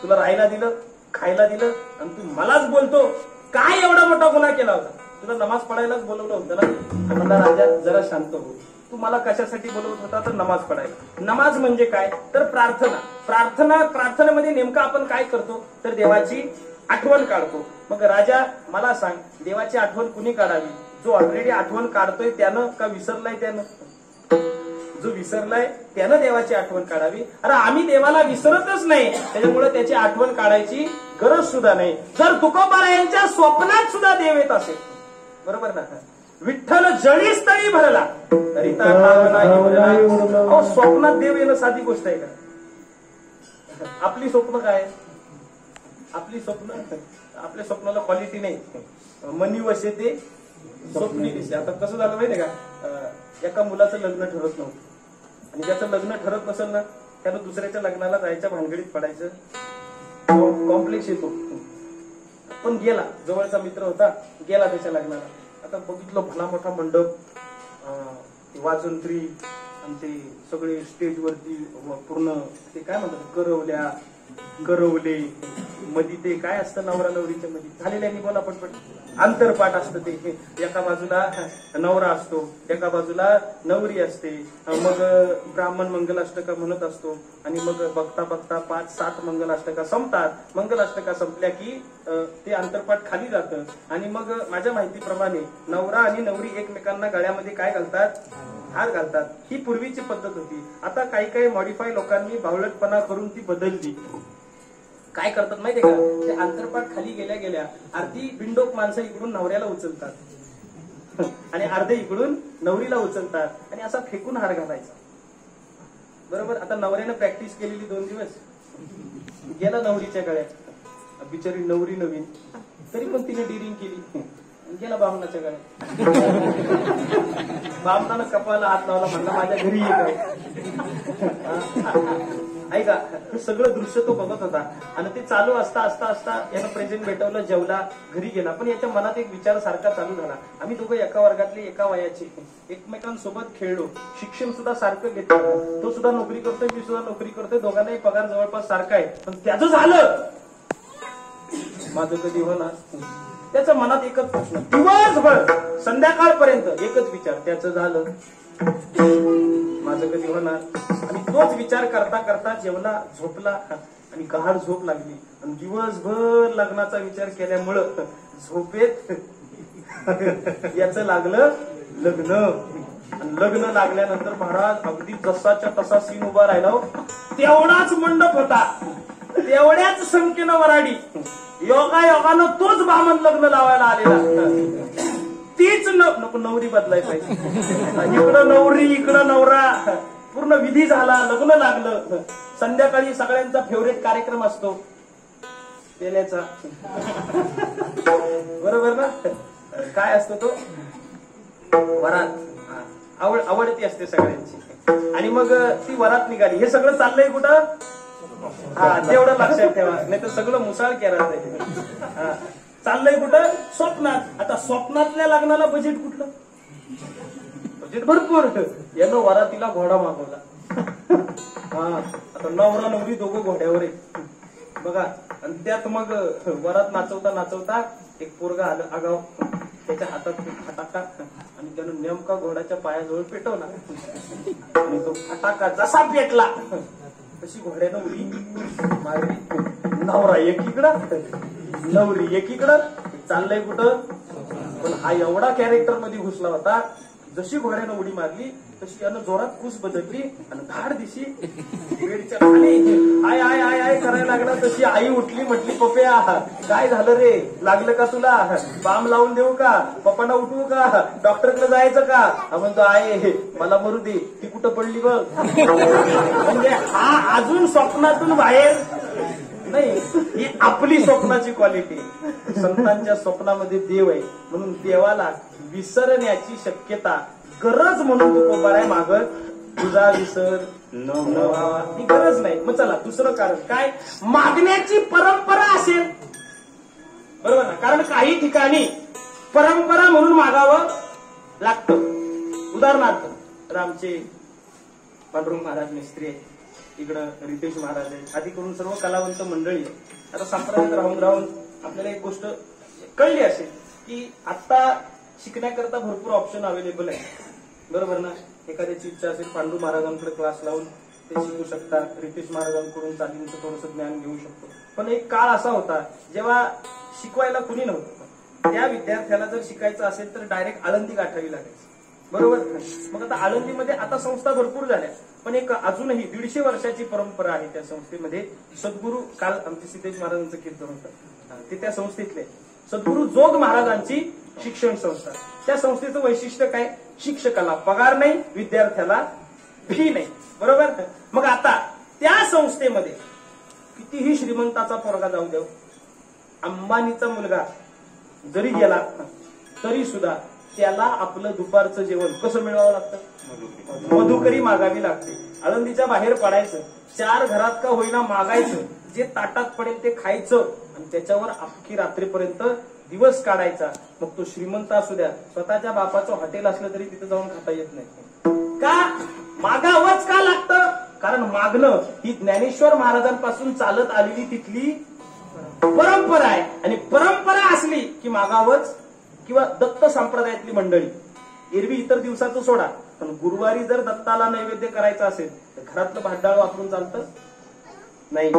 तुला राहायला दिलं, खायला दिलं आणि तू मलाच बोलतो, काय एवढा मोठा गुन्हा केला होता? तुला नमाज पडायलाच बोलवलं होतं ना. म्हणला, राजा जरा शांत हो, तू मला कशासाठी बोलवत होता? तर नमाज पडायला. नमाज म्हणजे काय? तर प्रार्थनेमध्ये नेमकं आपण काय करतो? तर देवाची आठवण काढतो. मग राजा मला सांग, देवाची आठवण कुणी काढावी? जो ऑलरेडी आठवण काढतोय त्यानं, का विसरलाय त्यानं? जो विसरलाय त्यानं देवाची आठवण काढावी. अरे आम्ही देवाला विसरतच नाही, त्याच्यामुळे त्याची आठवण काढायची गरज सुद्धा नाही. जर तुकोबारायांच्या स्वप्नात सुद्धा देव येत असेल, बरोबर ना, विठ्ठल जळी स्थळी भरला तरी स्वप्नात देव येणं साधी गोष्ट आहे का? आपली स्वप्न काय? आपल्या स्वप्नाला क्वालिटी नाही. मनी वसे ते स्वप्नी दिसे. आता कसं झालं माहितीये का, एका मुलाचं लग्न ठरत नव्हतं आणि ज्याचं लग्न ठरत नसेल ना, त्यानं दुसऱ्याच्या लग्नाला जायच्या भानगडीत पडायचं, कॉम्प्लेक्स येतो. पण गेला, जवळचा मित्र होता, गेला त्याच्या लग्नाला. आता बघितलं भला मोठा मंडप, वाजंत्री आणि ते सगळे स्टेजवरती पूर्ण ते काय म्हणतात, करवले मध्ये ते काय असतं नवरा नवरीच्या मध्ये झालेल्या बोला पटपट, आंतरपाठ असतं ते. एका बाजूला नवरा असतो, एका बाजूला नवरी असते, मग ब्राह्मण मंगलाष्टका म्हणत असतो आणि मग बघता बघता 5-7 मंगलाष्टका संपतात. मंगलाष्टका संपल्या की ते आंतरपाठ खाली जातं आणि मग माझ्या माहितीप्रमाणे नवरा आणि नवरी एकमेकांना गळ्यामध्ये काय घालतात? हार घालतात. ही पूर्वीची पद्धत होती. आता काही मॉडिफाय लोकांनी बावळटपणा करून ती बदलली. काय करतात माहितीये का, ते आंतरपाठ खाली गेल्या अर्धी बिंडोक माणसं इकडून नवऱ्याला उचलतात आणि अर्धे इकडून नवरीला उचलतात आणि असा फेकून हार घालायचा, बरोबर. आता नवऱ्यानं प्रॅक्टिस केलेली 2 दिवस गेला नवरीच्या गळ्यात, बिचारी नवरी नवीन, तरी पण तिने डिरिंग केली, गेला बामणाच्या गळ्यात. बामणानं कपाला हात लावला, म्हणला माझ्या घरी ये काय. ऐका, हे सगळं दृश्य तो बघत होता आणि ते चालू असता यानं प्रेझेंट भेटवलं, जेवला, घरी गेला. पण याच्या मनात एक विचार सारखा चालू झाला, आम्ही दोघं एका वर्गातले, एका वयाचे, एकमेकांसोबत खेळलो, शिक्षण सुद्धा सारखं घेतलं, तो सुद्धा नोकरी करतोय, मी सुद्धा नोकरी करतोय, दोघांनाही पगार जवळपास सारखा आहे. पण त्याचं झालं, माझं कधी होणार? त्याच्या मनात एकच प्रश्न, दिवसभर संध्याकाळपर्यंत एकच विचार, त्याचं झालं, माझं कधी होणार? आणि तोच विचार करता करता जेवला, झोपला आणि गाढ झोप लागली आणि दिवसभर लग्नाचा विचार केल्यामुळं झोपेत याचं लागलं लग्न. आणि लग्न लागल्यानंतर महाराज अगदी जसाच्या तसा सीन उभा राहिला, तेवढाच मंडप होता, तेवढ्याच संख्येनं वराडी, योगानं तोच बामण लग्न लावायला आलेला. तीच नको नवरी बदलाय पाहिजे, इकडं नवरी इकडं नवरा, पूर्ण विधी झाला, लग्न लागलं. संध्याकाळी सगळ्यांचा फेवरेट कार्यक्रम असतो पेल्याचा, बरोबर ना. काय असतो तो? वरात. आवडती असते सगळ्यांची. आणि मग ती वरात निघाली. हे सगळं चाललंय कुठं? तेवढं लक्षात ठेवा, नाही तर सगळं मुसाळ केलं. चाललंय कुठं? स्वप्नात. आता स्वप्नातल्या लग्नाला बजेट कुठलं? म्हणजे भरपूर यानं वरातीला घोडा मागवला. हा आता नवरा नवरी दोघं घोड्यावर आहे बघा. आणि त्यात मग वरात नाचवता नाचवता एक पोरगा आलं आगाव, त्याच्या हातात फटाका आणि त्यानं नेमका घोड्याच्या पायाजवळ पेटवला आणि तो फटाका जसा पेटला तशी घोड्यानं उडी मारली. नवरा एकीकडं नवरी एकीकडं, चाललंय कुठं. पण हा एवढा कॅरेक्टर मध्ये घुसला होता, जशी घोड्यानं उडी मारली तशी यानं जोरात कूस बदलली आणि धाड दिशी बेडच्या खाली आय आय आय आय करायला लागला. तशी आई उठली, म्हटली पप्या काय झालं रे, लागलं का तुला, बाम लावून देऊ का, पप्पांना उठवू का, डॉक्टरकडे जायचं का. म्हणतो आहे मला मरू दे, ती कुठं पडली बघ. म्हणजे हा अजून स्वप्नातून बाहेर नाही, ही आपली स्वप्नाची क्वालिटी. संतांच्या स्वप्नामध्ये देव आहे म्हणून देवाला विसरण्याची शक्यता गरज म्हणून तुकोबाराय मागत तुझा विसर न व्हावा, ही गरज नाही. मग चला दुसरं कारण काय, मागण्याची परंपरा असेल बरोबर ना. कारण काही ठिकाणी परंपरा म्हणून मागावं लागतं. उदाहरणार्थ आमचे पांडुरंग महाराज मिस्त्री आहे, इकडं रितेश महाराज आहे, आधी करून सर्व कलावंत मंडळी आहे. आता संप्रदायात राहून राहून आपल्याला एक गोष्ट कळली असेल की आता शिकण्याकरता भरपूर ऑप्शन अवेलेबल आहे बरोबर ना. एखाद्याची इच्छा असेल पांडू महाराजांकडे क्लास लावून ते शिकू शकतात, रितेश महाराजांकडून चालींचं थोडंसं ज्ञान घेऊ शकतो. पण एक काळ असा होता जेव्हा शिकवायला कुणी नव्हतं. त्या विद्यार्थ्याला जर शिकायचं असेल तर डायरेक्ट आळंदी गाठावी लागायची बरोबर. मग आता आळंदीमध्ये आता संस्था भरपूर झाल्या, पण एक अजूनही 150 वर्षाची परंपरा आहे त्या संस्थेमध्ये. सद्गुरू काल आमचे सिद्धेश महाराजांचं कीर्तन होतं, ते त्या संस्थेतले सद्गुरू जोग महाराजांची शिक्षण संस्था. त्या संस्थेचं वैशिष्ट्य काय, शिक्षकाला पगार नाही, विद्यार्थ्याला फी नाही बरोबर. मग आता त्या संस्थेमध्ये कितीही श्रीमंताचा पोरगा जाऊ द्या, अंबानीचा मुलगा जरी गेला तरी सुद्धा त्याला आपलं दुपारचं जेवण कसं मिळवावं लागतं, मधुकरी मागावी लागते. आळंदीच्या बाहेर पडायचं, 4 घरात का होईना मागायचं, जे ताटात पडेल ते खायचं आणि त्याच्यावर अख्खी रात्रीपर्यंत दिवस काढायचा. मग तो श्रीमंत असू द्या, स्वतःच्या बापाचं हॉटेल असलं तरी तिथं जाऊन खाता येत नाही. का मागावंच का लागतं, कारण मागणं ही ज्ञानेश्वर महाराजांपासून चालत आलेली तिथली परंपरा आहे. आणि परंपरा असली की मागावंच. किंवा दत्त संप्रदायातली मंडळी एरवी इतर दिवसाचं सोडा, पण गुरुवारी जर दत्ताला नैवेद्य करायचा असेल तर घरातलं भांडाळ वापरून चालतं नाही,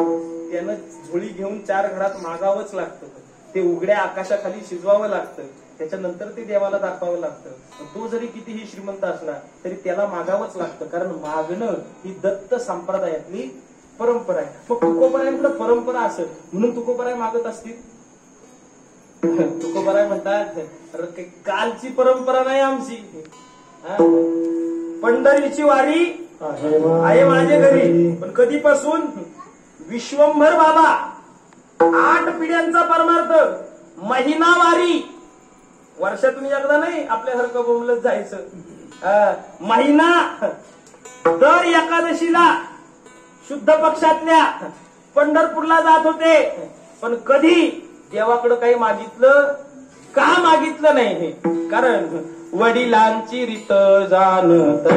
त्यानं झोळी घेऊन 4 घरात मागावंच लागतं. ते उघड्या आकाशाखाली शिजवावं लागतं, त्याच्यानंतर ते देवाला दाखवावं लागतं. तो जरी कितीही श्रीमंत असला तरी त्याला मागावंच लागतं, कारण मागणं ही दत्त संप्रदायातली परंपरा आहे. मग तुकोबारायांकडे परंपरा असेल म्हणून तुकोबाराय मागत असतील. तुकोबाराय म्हणतात कालची परंपरा नाही आमची, पंढरीची वारी आहे माझ्या घरी. पण कधीपासून, विश्वंभर बाबा 8 पिढ्यांचा परमार्थ, महिना वारी, वर्षातून एकदा नाही आपल्यासारखं बोंबलत जायचं. महिना दर एकादशीला शुद्ध पक्षातल्या पंढरपूरला जात होते. पण कधी देवाकडे काही मागितलं का मागितलं नाही हे, कारण वडिलांची रीत जाणत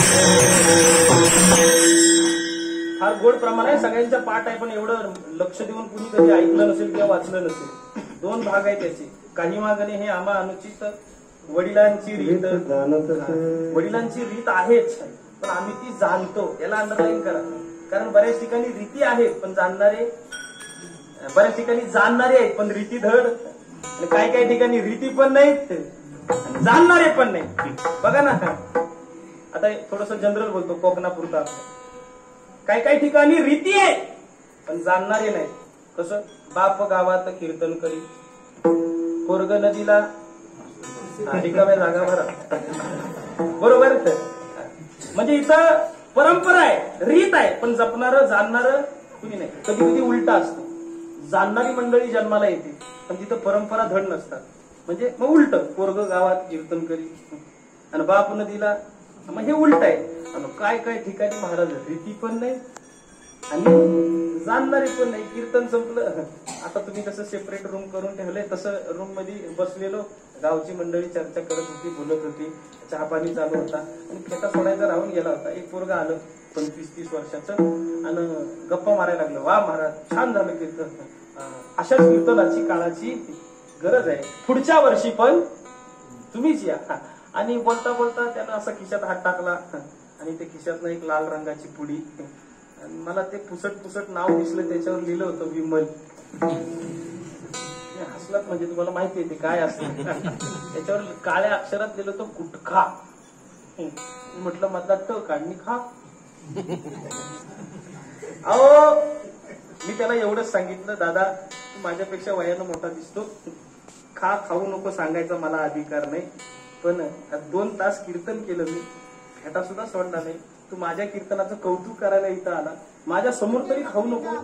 Thank you.
फार गोड प्रमाण आहे, सगळ्यांच्या पाठ आहे, पण एवढं लक्ष देऊन कुणी कधी ऐकलं नसेल किंवा वाचलं नसेल. 2 भाग आहे त्याचे. काही मागणे हे आम्हा अनुचित वडिलांची रीत, वडिलांची रीत आहेच, पण आम्ही ती जाणतो, याला अंडरलाईन करा. कारण बऱ्याच ठिकाणी रीती आहेत पण जाणणारे, बऱ्याच ठिकाणी जाणणारे आहेत पण रीती धड, आणि काही काही ठिकाणी रीती पण नाहीत जाणणारे पण नाही. बघा ना, आता थोडस जनरल बोलतो कोकणापुरता. काही काही ठिकाणी रीती आहे पण जाणणारे नाही. कसं? बाप गावात कीर्तन करी, पोरग नदीला रिकाम्या जागा भरा. बरोबर? म्हणजे इथं परंपरा आहे, रीत आहे, पण जपणारं जाणणारं कुणी नाही. कधी कधी उलटा असतं, जाणणारी मंडळी जन्माला येते पण तिथं परंपरा धड नसतात. म्हणजे मग उलट, पोरग गावात कीर्तन करी आणि बाप नदीला, मग हे उलट आहे. आणि काय काय ठिकाणी महाराज रीती पण नाही आणि जाणणारे पण नाही. कीर्तन संपलं, आता तुम्ही कसं सेपरेट रूम करून ठेवलंय तसं रूम मध्ये बसलेलो, गावची मंडळी चर्चा करत होती, बोलत होती, चहा पाणी चालू होता आणि फेटा सोडायचा राहून गेला होता. एक पोरगा आलं 25-30 वर्षाचं आणि गप्पा मारायला लागलं. वा महाराज, छान झालं कीर्तन, अशाच कीर्तनाची काळाची गरज आहे, पुढच्या वर्षी पण तुम्हीच या. आणि बोलता बोलता त्यानं असा खिशात हात टाकला आणि ते खिशातनं एक लाल रंगाची पुडी, आणि मला ते पुसट नाव दिसलं, त्याच्यावर लिहिलं होतं विमल. हसलात म्हणजे तुम्हाला माहिती आहे ते काय असतं. त्याच्यावर काळ्या अक्षरात लिहिलं होतं गुटखा. म्हटलं मधला ट काढणी खा. अहो, मी त्याला एवढंच सांगितलं, दादा तू माझ्यापेक्षा वयानं मोठा दिसतो, खाऊ नको सांगायचा मला अधिकार नाही, पण 2 तास कीर्तन केलं मी, फेटा सुद्धा सोडला नाही. तू माझ्या कीर्तनाचं कौतुक करायला इथं आला, माझ्या समोर तरी खाऊ नको.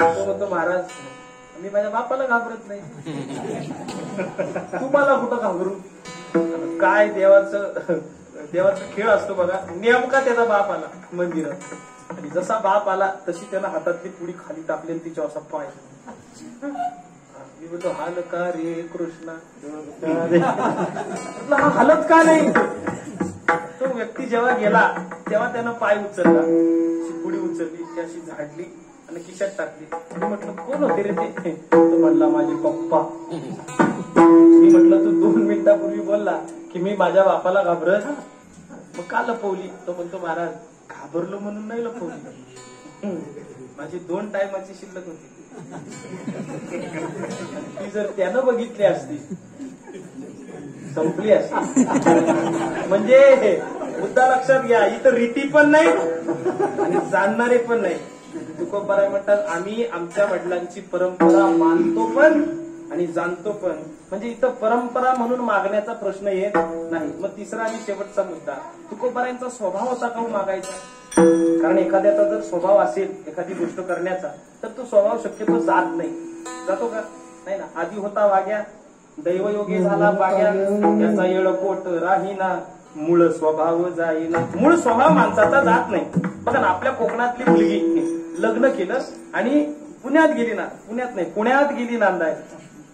तो म्हणतो महाराज मी माझ्या बापाला घाबरत नाही, तू मला कुठं घाबरू. काय देवाचं खेळ असतो बघा. नेमका त्याचा बाप आला मंदिरात, आणि जसा बाप आला तशी त्यानं हातातली पुडी खाली टाकली आणि तिच्या असा पाय. मी बोलतो हाल का रे कृष्णा, हा हालत का नाही. तो व्यक्ती जेव्हा गेला तेव्हा त्यानं पाय उचलला, पुडी उचलली, ती अशी झाडली आणि खिशात टाकली. मी म्हटलं कोण होते रे ते? तो म्हणला माझे पप्पा. मी म्हटलं तू 2 मिनिटापूर्वी बोलला की मी माझ्या बापाला घाबरत, मग का लपवली? तो म्हणतो महाराज घाबरलो म्हणून नाही लपवली, माझी 2 टायमाची शिल्लक होती, ती जर त्यानं बघितली असती संपली असती. म्हणजे मुद्दा लक्षात घ्या, इथं रीती पण नाही आणि जाणणारे पण नाही. तुकोबाराय म्हणतात आम्ही आमच्या वडिलांची परंपरा मानतो पण आणि जाणतो पण. म्हणजे इथं परंपरा म्हणून मागण्याचा प्रश्न येत नाही. मग तिसरा आणि शेवटचा मुद्दा, तुकोबारायांचा स्वभाव असा का मागायचा? कारण एखाद्याचा जर स्वभाव असेल एखादी गोष्ट करण्याचा, तर तो स्वभाव शक्यतो जात नाही. जातो का? नाही ना. आधी होता वाग्या, दैवयोगी झाला पाग्या, त्याचा येळकोट राहीना, मूळ स्वभाव जाईना. मूळ स्वभाव माणसाचा जात नाही. बघा ना, आपल्या कोकणातली मुलगी लग्न केलं आणि पुण्यात गेली ना, पुण्यात नाही पुण्यात गेली नांदाय,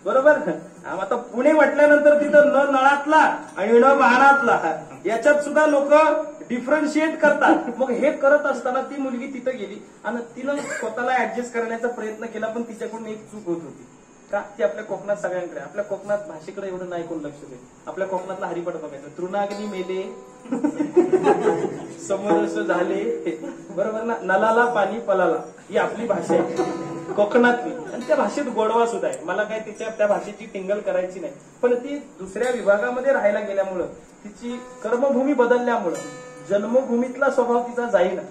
बरोबर. आता पुणे म्हटल्यानंतर तिथं न नळातला आणि न वाहनातला, याच्यात सुद्धा लोक डिफरन्शिएट करतात. मग हे करत असताना ती मुलगी तिथं गेली आणि तिनं स्वतःला ऍडजस्ट करण्याचा प्रयत्न केला, पण तिच्याकडून एक चूक होत होती. का? ती आपल्या कोकणात सगळ्यांकडे, आपल्या कोकणात भाषेकडे एवढं नाही कोण लक्ष देत. आपल्या कोकणातला हरिपाठ बघायचं, तृणाग्नी मेले समरस झाले, बरोबर ना, नलाला पाणी पलाला, ही आपली भाषा आहे कोकणातली. आणि त्या भाषेत गोडवा सुद्धा आहे. मला काय त्या भाषेची टिंगल करायची नाही, पण ती दुसऱ्या विभागामध्ये राहायला गेल्यामुळं, तिची कर्मभूमी बदलल्यामुळं जन्मभूमीतला स्वभाव तिचा जाईना.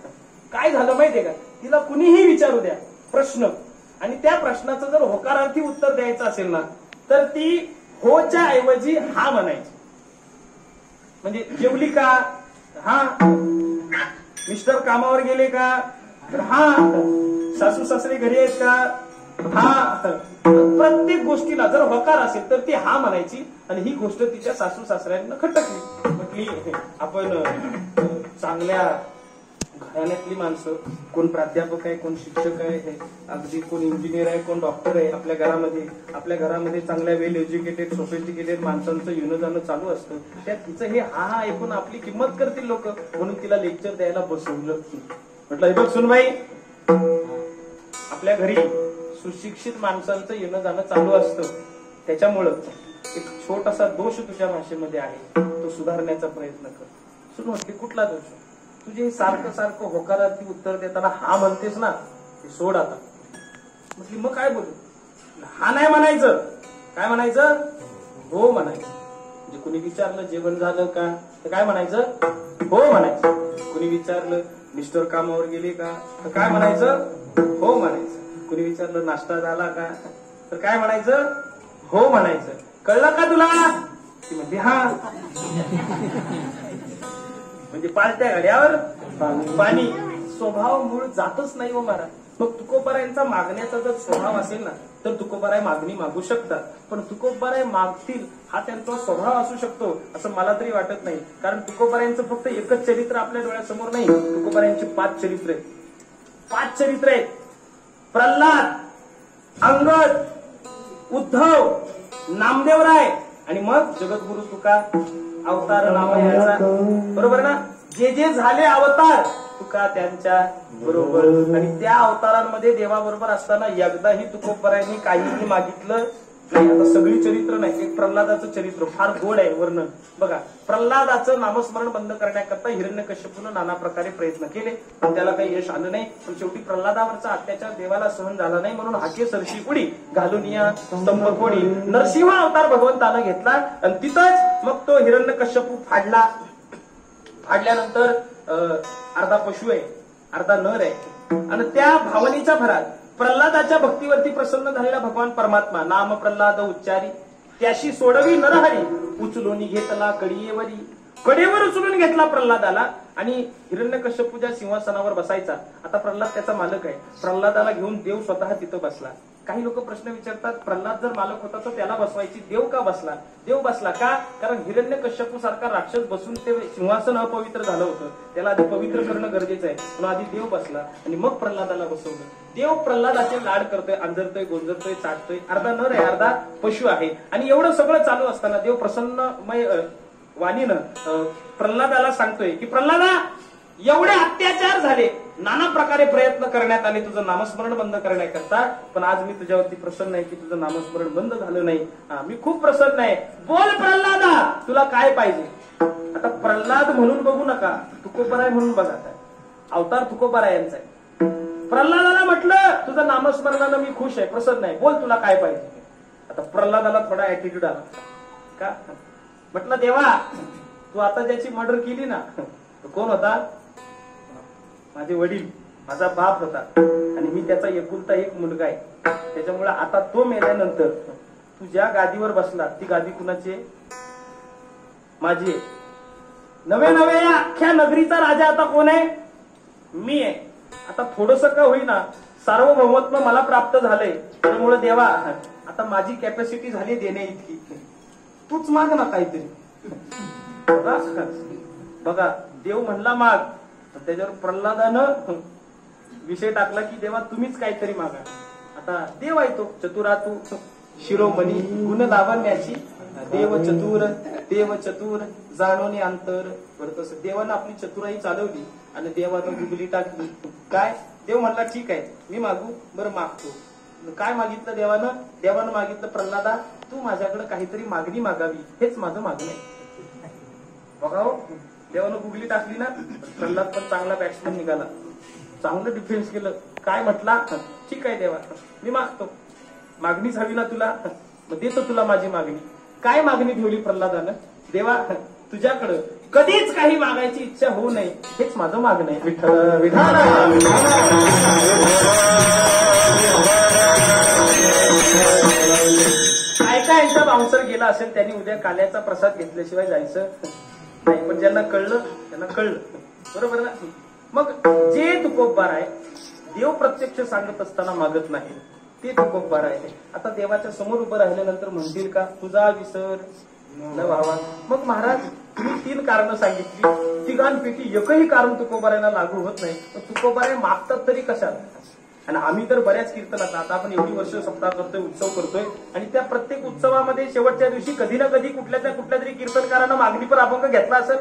काय झालं माहितीये का? तिला कुणीही विचारू द्या प्रश्न, आणि त्या प्रश्नाचं जर होकारार्थी उत्तर द्यायचं असेल ना, तर ती होच्या ऐवजी हा म्हणायची. म्हणजे जेवली का? हा. मिस्टर कामावर गेले का? तर हा. सासू सासरे घरी आहेत का? हा. प्रत्येक गोष्टीला जर होकार असेल तर ती हा म्हणायची. आणि ही गोष्ट तिच्या सासू सासऱ्यांना खटकली. म्हटली आपण चांगल्या घराण्यातली माणसं, कोण प्राध्यापक आहे, कोण शिक्षक आहे, अगदी कोण इंजिनियर आहे, कोण डॉक्टर आहे, आपल्या घरामध्ये चांगल्या वेल एज्युकेटेड सोफिस्टिकेटेड माणसांचं येणं जाणं चालू असतं. त्यात तिचं हे हा ऐकून आपली किंमत करतील लोक, म्हणून तिला लेक्चर द्यायला बसवलं. म्हटलं हे बघ सुनबाई, आपल्या घरी सुशिक्षित माणसांचं येणं जाणं चालू असतं, त्याच्यामुळं एक छोटासा दोष तुझ्या भाषेमध्ये आहे, तो सुधारण्याचा प्रयत्न कर. सुरू म्हटली कुठला दोष? तुझे सारखं सारखं होकारार्थी उत्तर देताना हा म्हणतेस ना, ते सोड आता. म्हटली मग काय बोलू? हा नाही म्हणायचं. काय म्हणायचं? हो म्हणायचं. म्हणजे कुणी विचारलं जेवण झालं का, तर काय म्हणायचं? हो म्हणायचं. कुणी विचारलं मिस्टर कामावर गेले का, तर काय म्हणायचं? हो म्हणायचं. कुणी विचारलं नाश्ता झाला का, तर काय म्हणायचं? हो म्हणायचं. कळलं का तुला? ती म्हणते हा. म्हणजे पाळत्या गाड्यावर पाणी. स्वभाव मूळ जातच नाही हो महाराज. मग तुकोबारायांचा मागण्याचा जर स्वभाव असेल ना, तर तुकोबाराय मागणी मागू शकतात. पण तुकोबाराय मागतील हा त्यांचा स्वभाव असू शकतो असं मला तरी वाटत नाही. कारण तुकोबारायांचं फक्त एकच चरित्र आपल्या डोळ्यासमोर नाही, तुकोबारायांची 5 चरित्र आहेत. 5 चरित्र आहेत. प्रल्हाद, अंगद, उद्धव, नामदेवराय आणि मग जगद्गुरु तुका अवतार नामयाचा. बरोबर ना? जे जे झाले अवतार तुका त्यांच्या बरोबर. आणि त्या अवतारांमध्ये देवाबरोबर असताना एकदाही तुकोबारायांनी काहीही मागितलं नाही. आता सगळी चरित्र नाही, एक प्रल्हादाचं चरित्र फार गोड आहे वर्णन. बघा, प्रल्हादाचं नामस्मरण बंद करण्याकरता हिरण्यकश्यपूनं नाना प्रकारे प्रयत्न केले, पण त्याला काही यश आलं नाही. पण शेवटी प्रल्हादावरचा अत्याचार देवाला सहन झाला नाही, म्हणून हाके सरशी उडी घालून या स्तंभकोडी नरसिंह अवतार भगवंतानं घेतला. आणि तिथंच मग तो हिरण्यकश्यपू फाडला. फाडल्यानंतर अर्धा पशु आहे, अर्धा नर आहे. आणि त्या भावनेच्या भरात प्रल्हादाच्या भक्तीवरती प्रसन्न झालेला भगवान परमात्मा नाम प्रल्हाद उच्चारी त्याशी सोडवी नरहरी उचलून घेतला कडियेवरी. कडेवर उचलून घेतला प्रल्हादाला. आणि हिरण्यकश्यपूच्या सिंहासनावर बसायचा. आता प्रल्हाद त्याचा मालक आहे. प्रल्हादाला घेऊन देव स्वतः तिथं बसला. काही लोक प्रश्न विचारतात, प्रल्हाद जर मालक होता तर त्याला बसवायची, देव का बसला? देव बसला का? कारण हिरण्यकश्यपू सारखा राक्षस बसून ते सिंहासन अपवित्र झालं होतं. त्याला आधी पवित्र करणं गरजेचं आहे, म्हणून आधी देव बसला आणि मग प्रल्हादाला बसवलं. देव प्रल्हादाचे लाड करतोय, अंजरतोय, गोंजरतोय, चाटतोय. अर्धा नर आहे, अर्धा पशु आहे. आणि एवढं सगळं चालू असताना देव प्रसन्नमय वाणीनं प्रल्हादाला सांगतोय की प्रल्हादा, एवढे अत्याचार झाले, नाना प्रकारे प्रयत्न करण्यात आले तुझं नामस्मरण बंद करण्याकरता, पण आज मी तुझ्यावरती प्रसन्न आहे की तुझं नामस्मरण बंद झालं नाही. मी खूप प्रसन्न आहे. बोल प्रल्हादा, तुला काय पाहिजे? आता प्रल्हाद म्हणून बघू नका, तुकोबाराय म्हणून बघा. अवतार तुकोबारायांचा आहे. प्रल्हादाला म्हटलं तुझं नामस्मरणानं मी खुश आहे, प्रसन्न आहे, बोल तुला काय पाहिजे? आता प्रल्हादाला थोडा ऍटिट्यूड आला. का? म्हटलं देवा, तू आता ज्याची मर्डर केली ना, तो कोण होता? माझे वडील, माझा बाप होता. आणि मी त्याचा एकुलता एक मुलगा आहे. त्याच्यामुळे आता तो मेल्यानंतर तू ज्या गादीवर बसला, ती गादी कुणाची आहे? माझी आहे. नवे नवे या अख्ख्या नगरीचा राजा आता कोण आहे? मी आहे. आता थोडस का होईना सार्वभौमत्व मला प्राप्त झालंय. त्यामुळे देवा, आता माझी कॅपॅसिटी झाली देणे इतकी, तूच माग ना काहीतरी. बघा, देव म्हणला माग, तर त्याच्यावर प्रल्हादानं विषय टाकला की देवा तुम्हीच काहीतरी मागा. आता देव आहे तो चतुरातू शिरोमणी गुण लावण्याची देव चतुर जाणवणे अंतर. बरं, तसं देवानं आपली चतुराई चालवली आणि देवानं गुगली टाकली. काय? देव म्हणला ठीक आहे, मी मागू. बरं, मागतो. काय मागितलं देवानं? देवानं मागितलं प्रल्हादा, तू माझ्याकडे काहीतरी मागणी मागावी, हेच माझं मागणं आहे. बघा हो, देवानं गुगली टाकली ना, प्रल्हाद पण चांगला बॅट्समन निघाला, चांगलं डिफेन्स केलं. काय म्हटला? ठीक आहे देवा, मी मागतो. मागणीच हवी ना तुला, मग देतो तुला माझी मागणी. काय मागणी ठेवली प्रल्हादानं? देवा, तुझ्याकडं कधीच काही मागायची इच्छा होऊ नये, हेच माझं मागणं आहे. विठ्ठल विठाल. काय यांचा बाउन्सर गेला असेल, त्यांनी उद्या काल्याचा प्रसाद घेतल्याशिवाय जायचं नाही. पण ज्यांना कळलं त्यांना कळलं. बरोबर ना? मग जे तुकोबार आहे, देव प्रत्यक्ष सांगत असताना मागत नाही, ते तुकोबार आहे. आता देवाच्या समोर उभं राहिल्यानंतर म्हणतील का तुझा विसर न व्हावा? मग महाराज, तुम्ही 3 कारणं सांगितली, तिघांपैकी एकही कारण तुकोबारायला लागू होत नाही. पण तुकोबाराय मागतात तरी कशाला? आणि आम्ही तर बऱ्याच कीर्तनात, आता आपण एवढी वर्ष सप्ताह करतोय, उत्सव करतोय, आणि त्या प्रत्येक उत्सवामध्ये शेवटच्या दिवशी कधी ना कधी कुठल्या तरी कीर्तनकारानं मागणीपर अभंग घेतला असेल.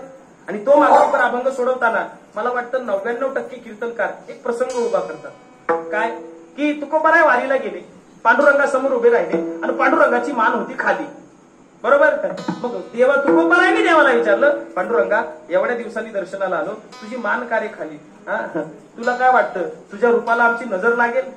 आणि तो मागणीपर अभंग सोडवताना मला वाटतं 99% कीर्तनकार एक प्रसंग उभा करतात. काय की तुकोबाराय वारीला गेले, पांडुरंगासमोर उभे राहिले आणि पांडुरंगाची मान होती खाली, बरोबर. मग देवा तुकोबारायने देवाला विचारलं, पांडुरंगा एवढ्या दिवसांनी दर्शनाला आलो, तुझी मान का रे खाली? तुला काय वाटतं तुझ्या रूपाला आमची नजर लागेल?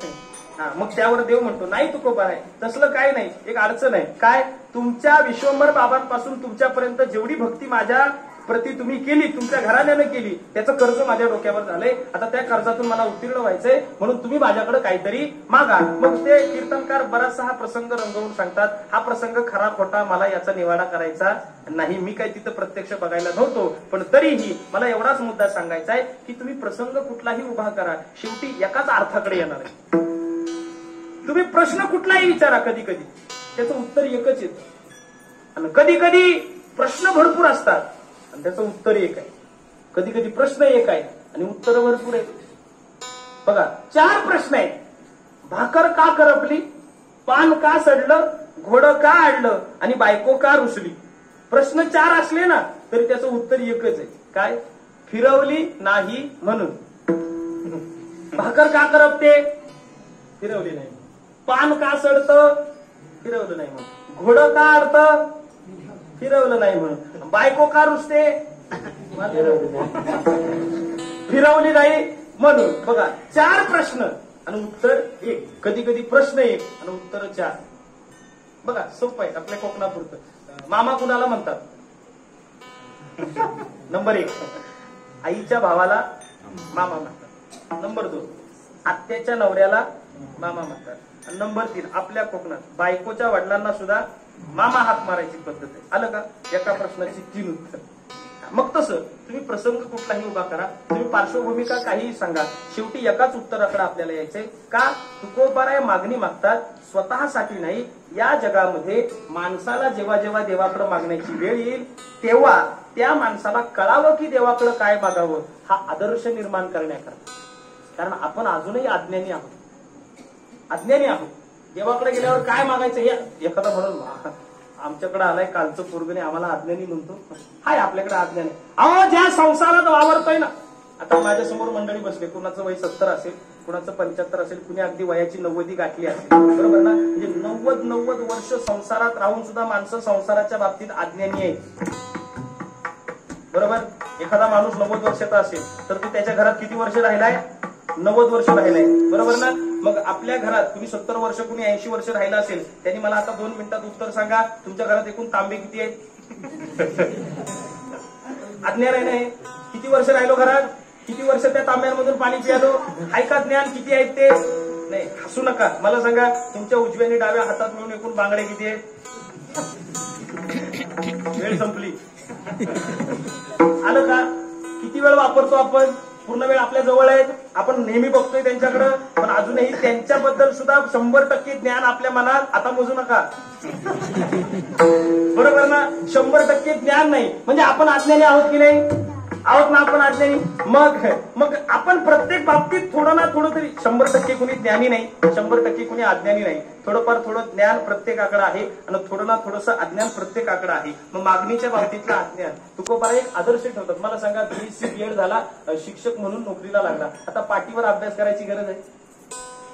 मग त्यावर देव म्हणतो, नाही तुकोबाराय, तसलं काय नाही, एक अडचण आहे. काय? तुमच्या विश्वंभर बाबांपासून तुमच्यापर्यंत जेवढी भक्ती माझ्या प्रति तुम्ही केली, तुमच्या घराण्यानं केली, त्याचं कर्ज माझ्या डोक्यावर झालंय. आता त्या कर्जातून मला उत्तीर्ण व्हायचंय, म्हणून तुम्ही माझ्याकडे काहीतरी मागा. मग ते कीर्तनकार बराचसा हा प्रसंग रंगवून सांगतात. हा प्रसंग खरा खोटा मला याचा निवाडा करायचा नाही, मी काही तिथं प्रत्यक्ष बघायला नव्हतो, पण तरीही मला एवढाच मुद्दा सांगायचा आहे की तुम्ही प्रसंग कुठलाही उभा करा, शेवटी एकाच अर्थाकडे येणार आहे. तुम्ही प्रश्न कुठलाही विचारा, कधी कधी त्याचं उत्तर एकच येतं, आणि कधी कधी प्रश्न भरपूर असतात आणि त्याचं उत्तर एक आहे. कधी कधी प्रश्न एक आहे आणि उत्तर भरपूर आहे. बघा, 4 प्रश्न आहेत. भाकर का करपली, पान का सडलं, घोडं का आडलं आणि बायको का रुसली. प्रश्न 4 असले ना तरी त्याचं उत्तर एकच आहे. काय? फिरवली नाही म्हणून. भाकर का करपते, फिरवली नाही. पान का सडतं, फिरवलं नाही म्हणून. घोडं का आडतं, फिरवलं नाही म्हणून. बायको का रुसते, फिरवली नाही म्हणून. बघा, 4 प्रश्न आणि उत्तर एक. कधी कधी प्रश्न एक आणि उत्तर 4. बघा, सोपं आहे आपल्या कोकणापुरतं. मामा कुणाला म्हणतात? नंबर 1, आईच्या भावाला मामा म्हणतात. नंबर 2, आत्याच्या नवऱ्याला मामा म्हणतात. नंबर 3, आपल्या कोकणात बायकोच्या वडिलांना सुद्धा मामा हाक मारायची पद्धत आहे. आलं का? एका प्रश्नाची 3 उत्तर. मग तसं तुम्ही प्रसंग कुठलाही उभा करा, तुम्ही पार्श्वभूमिका काहीही सांगा, शेवटी एकाच उत्तराकडे आपल्याला यायचंय. का? तुकोबाराय मागणी मागतात स्वतःसाठी नाही. या जगामध्ये माणसाला जेव्हा जेव्हा देवाकडे मागण्याची वेळ येईल तेव्हा त्या माणसाला कळावं की देवाकडे काय मागावं, हा आदर्श निर्माण करण्याकरता. कारण आपण अजूनही अज्ञानी आहोत, अज्ञानी आहोत. देवाकडे गेल्यावर काय मागायचं हे एखादा म्हणून आमच्याकडे आलाय कालचं पोरगणे आम्हाला अज्ञानी म्हणतो. हाय, आपल्याकडे अज्ञानी. अहो, ज्या संसारात वावरतोय ना, आता माझ्या समोर मंडळी बसले, कुणाचं वय 70 असेल, कुणाचं 75 असेल, कुणी अगदी वयाची 90 गाठली असेल, बरोबर ना. म्हणजे 90 वर्ष संसारात राहून सुद्धा माणसं संसाराच्या बाबतीत अज्ञानी आहेत, बरोबर. एखादा माणूस 90 वर्षाचा असेल तर तो त्याच्या घरात किती वर्ष राहिलाय? 90 वर्ष राहिलाय, बरोबर ना. मग आपल्या घरात कुणी 70 वर्ष, कुणी 80 वर्ष राहिला असेल, त्यांनी मला आता 2 मिनिटात उत्तर सांगा, तुमच्या घरात एकूण तांबे किती आहेत? अज्ञान आहे ना हे. किती वर्ष राहिलो घरात, किती वर्ष त्या तांब्यांमधून पाणी पियालो, आहे का ज्ञान? किती आहेत ते? नाही. हसू नका, मला सांगा, तुमच्या उजव्या आणि डाव्या हातात मिळून एकूण बांगडे किती आहेत? वेळ संपली. आलं का? किती वेळ वापरतो आपण? पूर्ण वेळ आपल्या जवळ आहेत, आपण नेहमी बघतोय त्यांच्याकडे, पण अजूनही त्यांच्याबद्दल सुद्धा 100% ज्ञान आपल्या मनात. आता मोजू नका, बरोबर ना. 100% ज्ञान नाही म्हणजे आपण अज्ञानी आहोत की नाही? आहोत ना आपण अज्ञानी. मग आपण प्रत्येक बाबतीत थोडं ना थोडं तरी, 100% कुणी ज्ञानी नाही, 100% कुणी अज्ञानी नाही. थोडंफार थोडं ज्ञान प्रत्येकाकडे आहे आणि थोडं ना थोडंसं अज्ञान प्रत्येकाकडे आहे. मग मागणीच्या बाबतीतलं अज्ञान तुकोबाराय एक आदर्श ठेवतात. मला सांगा, BSc BEd झाला, शिक्षक म्हणून नोकरीला लागला, आता पाठीवर अभ्यास करायची गरज आहे?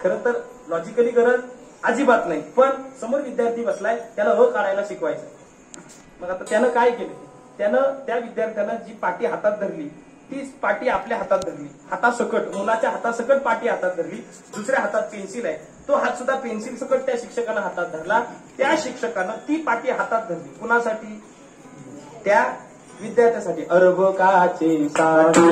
खरं तर लॉजिकली गरज अजिबात नाही. पण समोर विद्यार्थी बसलाय, त्याला काढायला शिकवायचं. मग आता त्यानं काय केलं? त्यानं त्या विद्यार्थ्यानं जी पाटी हातात धरली, तीच पाटी आपल्या हातात धरली, हातासकट, मुलाच्या हातासकट पाटी हातात धरली. दुसऱ्या हातात पेन्सिल आहे, तो हात सुद्धा पेन्सिल सकट त्या शिक्षकानं हातात धरला. त्या शिक्षकानं ती पाटी हातात धरली. कुणासाठी? त्या विद्यार्थ्यासाठी. अर्भकाचे सारे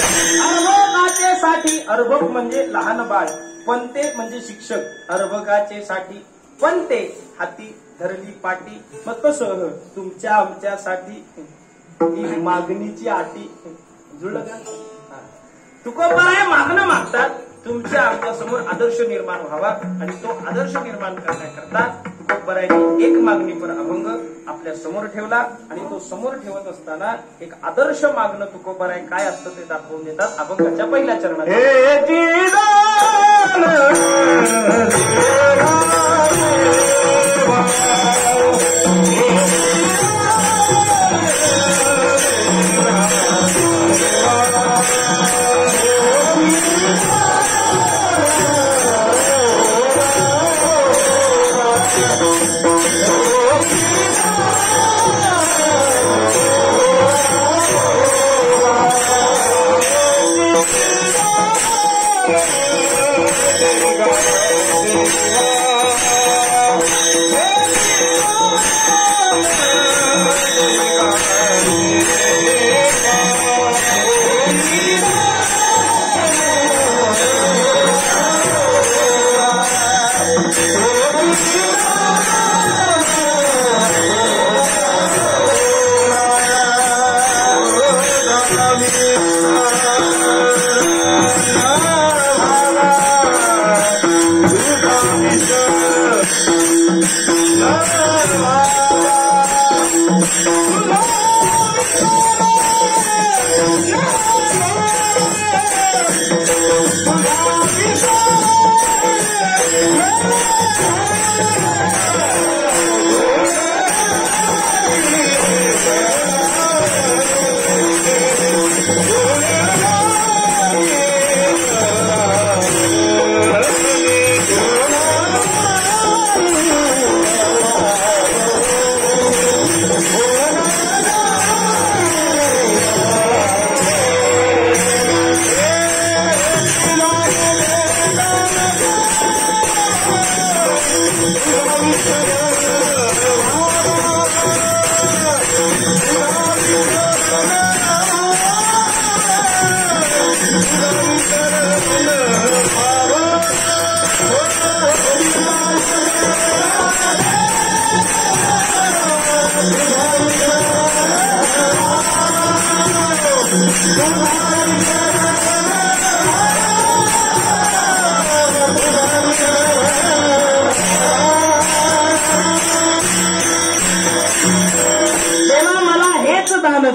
अर्भकाचे साठी, अर्भक म्हणजे लहान बाळ, पंते म्हणजे शिक्षक, अर्भकाचे साठी पंते हाती धरली पाटी. मग कसं तुमच्या आमच्यासाठी ही मागणीची आटी. जुळलं का? तुकोबाराय मागणं मागतात तुमच्या आमच्या समोर आदर्श निर्माण व्हावा, आणि तो आदर्श निर्माण करण्याकरता तुकोबारायांनी एक मागणीपर अभंग आपल्या समोर ठेवला, आणि तो समोर ठेवत असताना एक आदर्श मागणं तुकोबाराय काय असतं ते दाखवून देतात अभंगाच्या पहिल्या चरणात.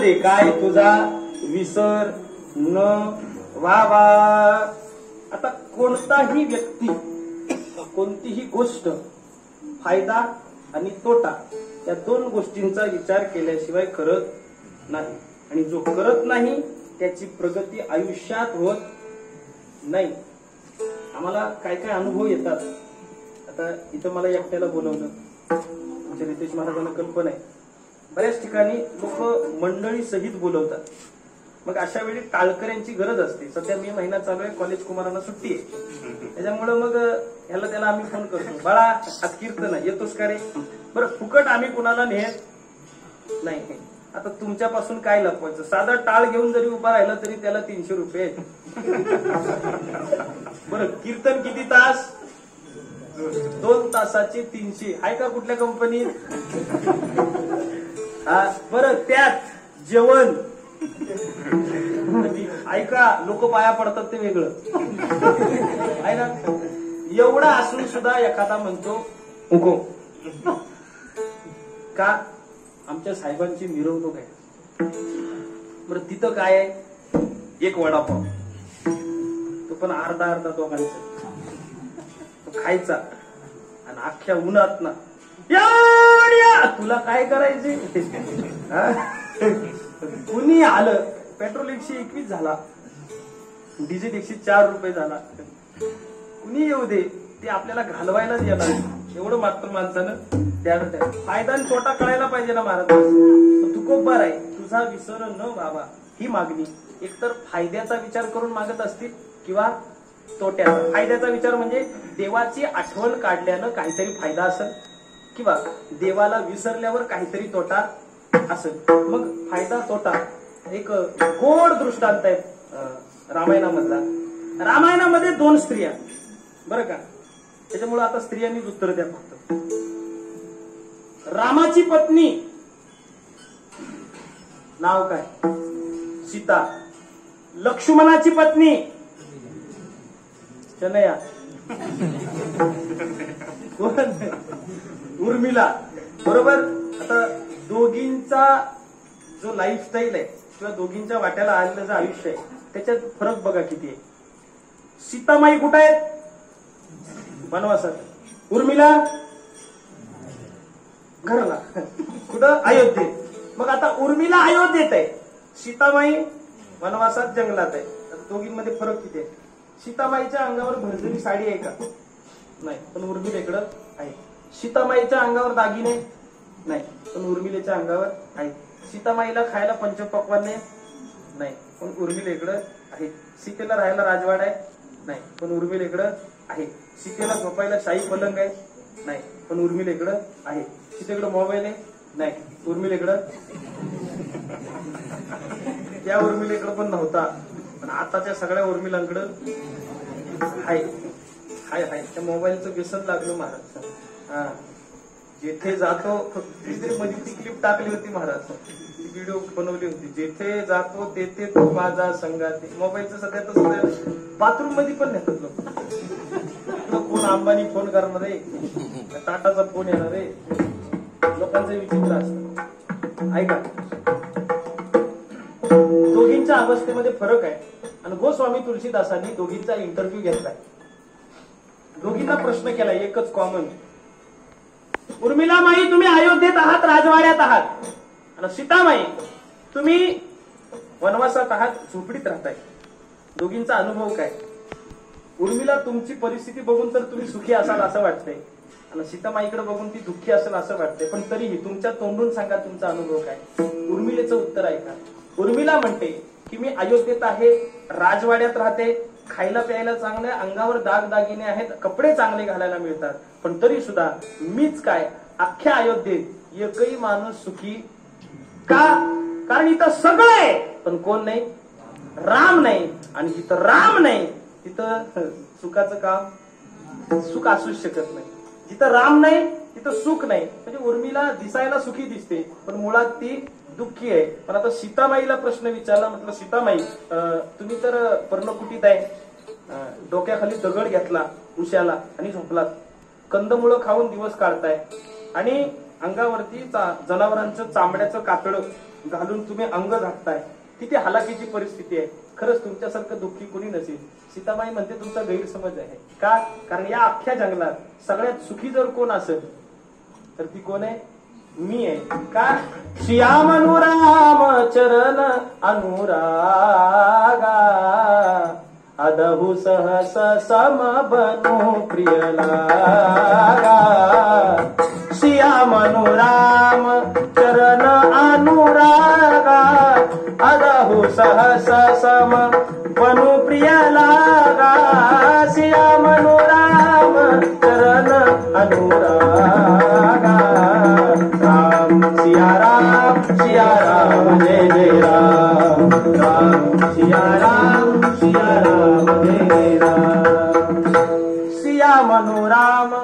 दे काय तुझा विसर न व्हावा. आता कोणताही व्यक्ती कोणतीही गोष्ट फायदा आणि तोटा या दोन गोष्टींचा विचार केल्याशिवाय करत नाही, आणि जो करत नाही त्याची प्रगती आयुष्यात होत नाही. आम्हाला काय काय अनुभव येतात. आता इथं मला एकट्याला बोलवलं, आमच्या नितेश महाराजांना कल्पना आहे, बऱ्याच ठिकाणी लोक मंडळी सहित बोलवतात. मग अशा वेळी टाळकऱ्यांची गरज असते. सध्या मे महिना चालू आहे, कॉलेज कुमारांना सुट्टी आहे, त्याच्यामुळे मग ह्याला त्याला आम्ही फोन करतो, बाळा आज कीर्तन आहे येतोस का रे. बरं फुकट आम्ही कुणाला नेत नाही. आता तुमच्यापासून काय लपवायचं, साधा टाळ घेऊन जरी उभा राहिला तरी त्याला 300 रुपये. बरं कीर्तन किती तास, 2 तासाचे 300 आहे का कुठल्या कंपनीत. बरं त्यात जेवण ऐका, लोक पाया पडतात ते वेगळं आहे ना. एवढा असून सुद्धा एखादा म्हणतो उगो का आमच्या साहेबांची मिरवणूक आहे. बरं तिथं काय आहे, एक वडापाव, तो पण अर्धा अर्धा दोघांचा, तो खायचा आणि अख्ख्या उन्हात ना तुला काय करायचे. कुणी आलं, पेट्रोल 121 झाला, डिझेल 104 रुपये झाला, कुणी येऊ दे ते आपल्याला घालवायलाच येणार, एवढं मात्र माणसानं द्यायला. फायदा आणि तोटा कळायला पाहिजे ना महाराज. तुकोबार आहे, तुझा विसर न व्हावा ही मागणी एकतर फायद्याचा विचार करून मागत असतील किंवा तोट्याचा. फायद्याचा विचार म्हणजे देवाची आठवण काढल्यानं काहीतरी फायदा असेल, किंवा देवाला विसरल्यावर काहीतरी तोटा असेल. मग फायदा तोटा एक गोड दृष्टांत आहे रामायणामधला. रामायणामध्ये 2 स्त्रिया, बरं का, त्याच्यामुळे आता स्त्रियांनीच उत्तर द्या फक्त. रामाची पत्नी नाव काय? सीता. लक्ष्मणाची पत्नी शनया. उर्मिला. बरोबर. आता दोघींचा जो लाईफस्टाईल आहे किंवा दोघींच्या वाट्याला आलेलं जे आयुष्य आहे त्याच्यात फरक बघा किती आहे. सीतामाई कुठे आहेत? वनवासात. उर्मिला घरला. कुठं? अयोध्येत. मग आता उर्मिला अयोध्येत आहे, सीतामाई वनवासात जंगलात आहे. दोघींमध्ये फरक किती आहे? सीतामाईच्या अंगावर भरजरी साडी आहे का? नाही, पण उर्मिलेकडं आहे. सीतामाईच्या अंगावर दागिने नाही, पण उर्मिलेच्या अंगावर आहे. सीतामाईला खायला पंचपक्वान्ने नाही, पण उर्मिलेकडं आहे. सीतेला राहायला राजवाडा आहे नाही, पण उर्मिलेकडं आहे. सीतेला झोपायला शाही पलंग आहे नाही, पण उर्मिलेकडं आहे. सीतेकडं मोबाईल आहे नाही, उर्मिलेकडं. त्या उर्मिलेकडं पण नव्हता, पण आताच्या सगळ्या उर्मिलांकडं आहे. हाय हाय. त्या मोबाईलचं व्यसन लागलं महाराज. हा, जेथे जातो, मध्ये ती क्लिप टाकली होती महाराज, ती व्हिडिओ बनवली होती. जेथे जातो तेथे तो माझा संगाती. मोबाईलचं सध्या तर सध्या बाथरूम मध्ये पण नेतात लोक. कोण अंबानी फोन करणार आहे, टाटाचा फोन येणार आहे, लोकांचं विचित्र असतं. ऐका, दोघींच्या अवस्थेमध्ये फरक आहे. आणि गोस्वामी तुलसीदासांनी दोघींचा इंटरव्ह्यू घेतलाय. दोघींना प्रश्न केलाय एकच कॉमन. उर्मिलामाई तुम्ही अयोध्येत आहात, राजवाड्यात आहात, आणि सीतामाई तुम्ही वनवासात आहात, झोपडीत राहताय. दोघींचा अनुभव काय? उर्मिला तुमची परिस्थिती बघून तर तुम्ही सुखी असाल असं वाटतंय, आणि सीतामाईकडे बघून ती दुःखी असेल असं वाटतंय. पण तरीही तुमच्या तोंडून सांगा तुमचा अनुभव काय. उर्मिलेचं उत्तर ऐका. उर्मिला म्हणते की मी अयोध्येत आहे, राजवाड्यात राहते, खायला प्यायला चांगलं आहे, अंगावर दागदागिने आहेत, कपडे चांगले घालायला मिळतात, पण तरी सुद्धा मीच काय अख्ख्या अयोध्येत एकही माणूस सुखी का? कारण इथं सगळं आहे पण कोण नाही? राम नाही. आणि जिथं राम नाही तिथं सुखाचं काम सुख असूच शकत नाही. जिथं राम नाही तिथं सुख नाही. म्हणजे उर्मिला दिसायला सुखी दिसते पण मुळात ती दुःखी आहे. पण आता सीतामाईला प्रश्न विचारला, म्हटलं सीतामाई तुम्ही तर पर्णकुटीत आहे, डोक्याखाली दगड घेतला उशाला आणि झोपलात, कंदमुळं खाऊन दिवस काढताय आणि अंगावरती जनावरांचं चामड्याचं कातड घालून तुम्ही अंग झाकताय. किती हलाखीची परिस्थिती आहे. खरंच तुमच्यासारखं दुःखी कोणी नसेल. सीतामाई म्हणते तुमचा गैरसमज आहे. का? कारण या अख्ख्या जंगलात सगळ्यात सुखी जर कोण असेल तर ती कोण आहे? मी आहे. का? श्याम अनुराम चरण अनुरागा अदहु सहस सम बनु प्रिय लागा. श्याम अनुराम चरण अनुरागा अदहु सहस सम बनु प्रिय लागा. श्याम अनुराम चरण अनुरागा. राम सिया राम जय जय राम. राम सिया राम जय जय राम. सिया मनोराम.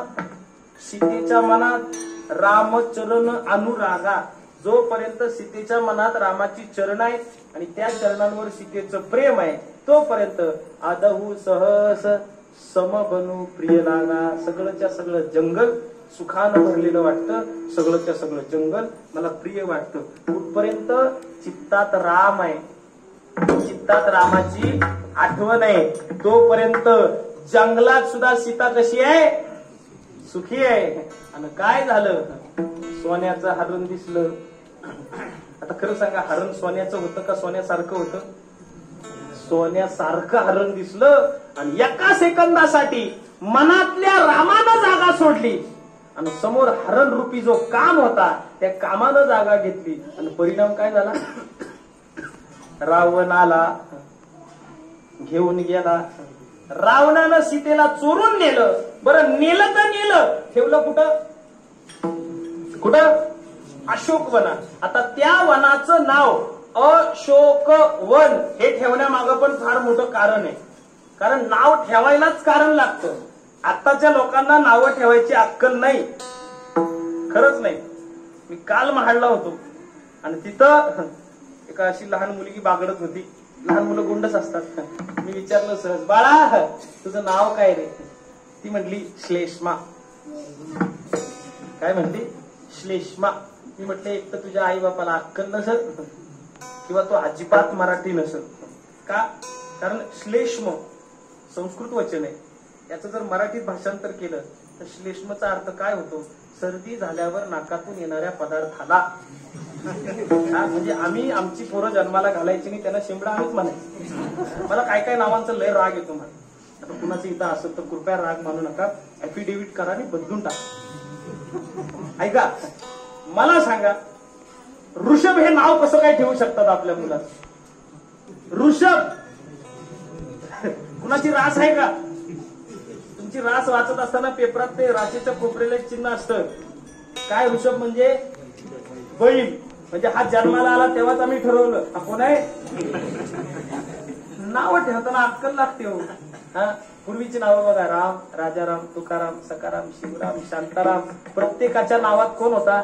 सीतेच्या मनात रामचरण अनुरागा. जोपर्यंत सीतेच्या मनात रामाची चरण आहेत आणि त्या चरणांवर सीतेचं प्रेम आहे तोपर्यंत आदहू सहस समबनू प्रिय लागा. सगळंच्या सगळं जंगल सुखानं भरलेलं वाटतं. सगळंच्या सगळं जंगल मला प्रिय वाटतं. कुठपर्यंत? चित्तात राम आहे, चित्तात रामाची आठवण आहे तोपर्यंत जंगलात सुद्धा सीता कशी आहे? सुखी आहे. आणि काय झालं? सोन्याचं हरण दिसलं. आता खरं सांगा, हरण सोन्याचं होतं का सोन्यासारखं होतं? सोन्यासारखं हरण दिसलं आणि एका सेकंदासाठी मनातल्या रामानं जागा सोडली आणि समोर हरण रूपी जो काम होता त्या कामानं जागा घेतली. आणि परिणाम काय झाला? रावण आला, घेऊन गेला. रावणानं सीतेला चोरून नेलं. बरं, नेलं तर नेलं, ठेवलं कुठं? कुठं? अशोक वनात. आता त्या वनाचं नाव अशोकवन हे ठेवण्यामागं पण फार मोठं कारण आहे. कारण नाव ठेवायलाच कारण लागतं. आताच्या लोकांना नावं ठेवायची अक्कल नाही, खरंच नाही. मी काल महाडला होतो आणि तिथं एका अशी लहान मुलगी बागडत होती. लहान मुलं गुंडच असतात. मी विचारलं सहज, बाळा तुझं नाव काय रे? ती म्हटली श्लेष्मा. काय म्हणली? श्लेष्मा. मी म्हटलं एक तर तुझ्या आई बापाला अक्कल नसेल किंवा तो अजिबात मराठी नसेल. का? कारण श्लेष्म संस्कृत वचन आहे. याचं जर मराठीत भाषांतर केलं तर श्लेष्मचा अर्थ काय होतो? सर्दी झाल्यावर नाकातून येणाऱ्या पदार्थाला. म्हणजे आम्ही आमची पोरं जन्माला घालायची नाही, त्यांना शिंबडा आम्हीच म्हणायचं. मला काय काय नावांचा लय राग येतो मला. आता कुणाचं इथं असेल तर कृपया राग मानू नका, ऍफिडेव्हिट करा आणि बदलून टाका. ऐका, मला सांगा, ऋषभ हे नाव कसं काय ठेवू शकतात आपल्या मुलात? ऋषभ. कुणाची रास आहे का? तुमची रास वाचत असताना पेपरात ते राशीच्या कोपरेला एक चिन्ह असतं. काय? ऋषभ म्हणजे बैल. म्हणजे हा जन्माला आला तेव्हाच आम्ही ठरवलं आपण आहे. नाव ठेवताना अक्कल लागते हो. हा, पूर्वीची नावं बघा, राम, राजाराम, तुकाराम, सकाराम, शिवराम, शांताराम. प्रत्येकाच्या नावात कोण होता?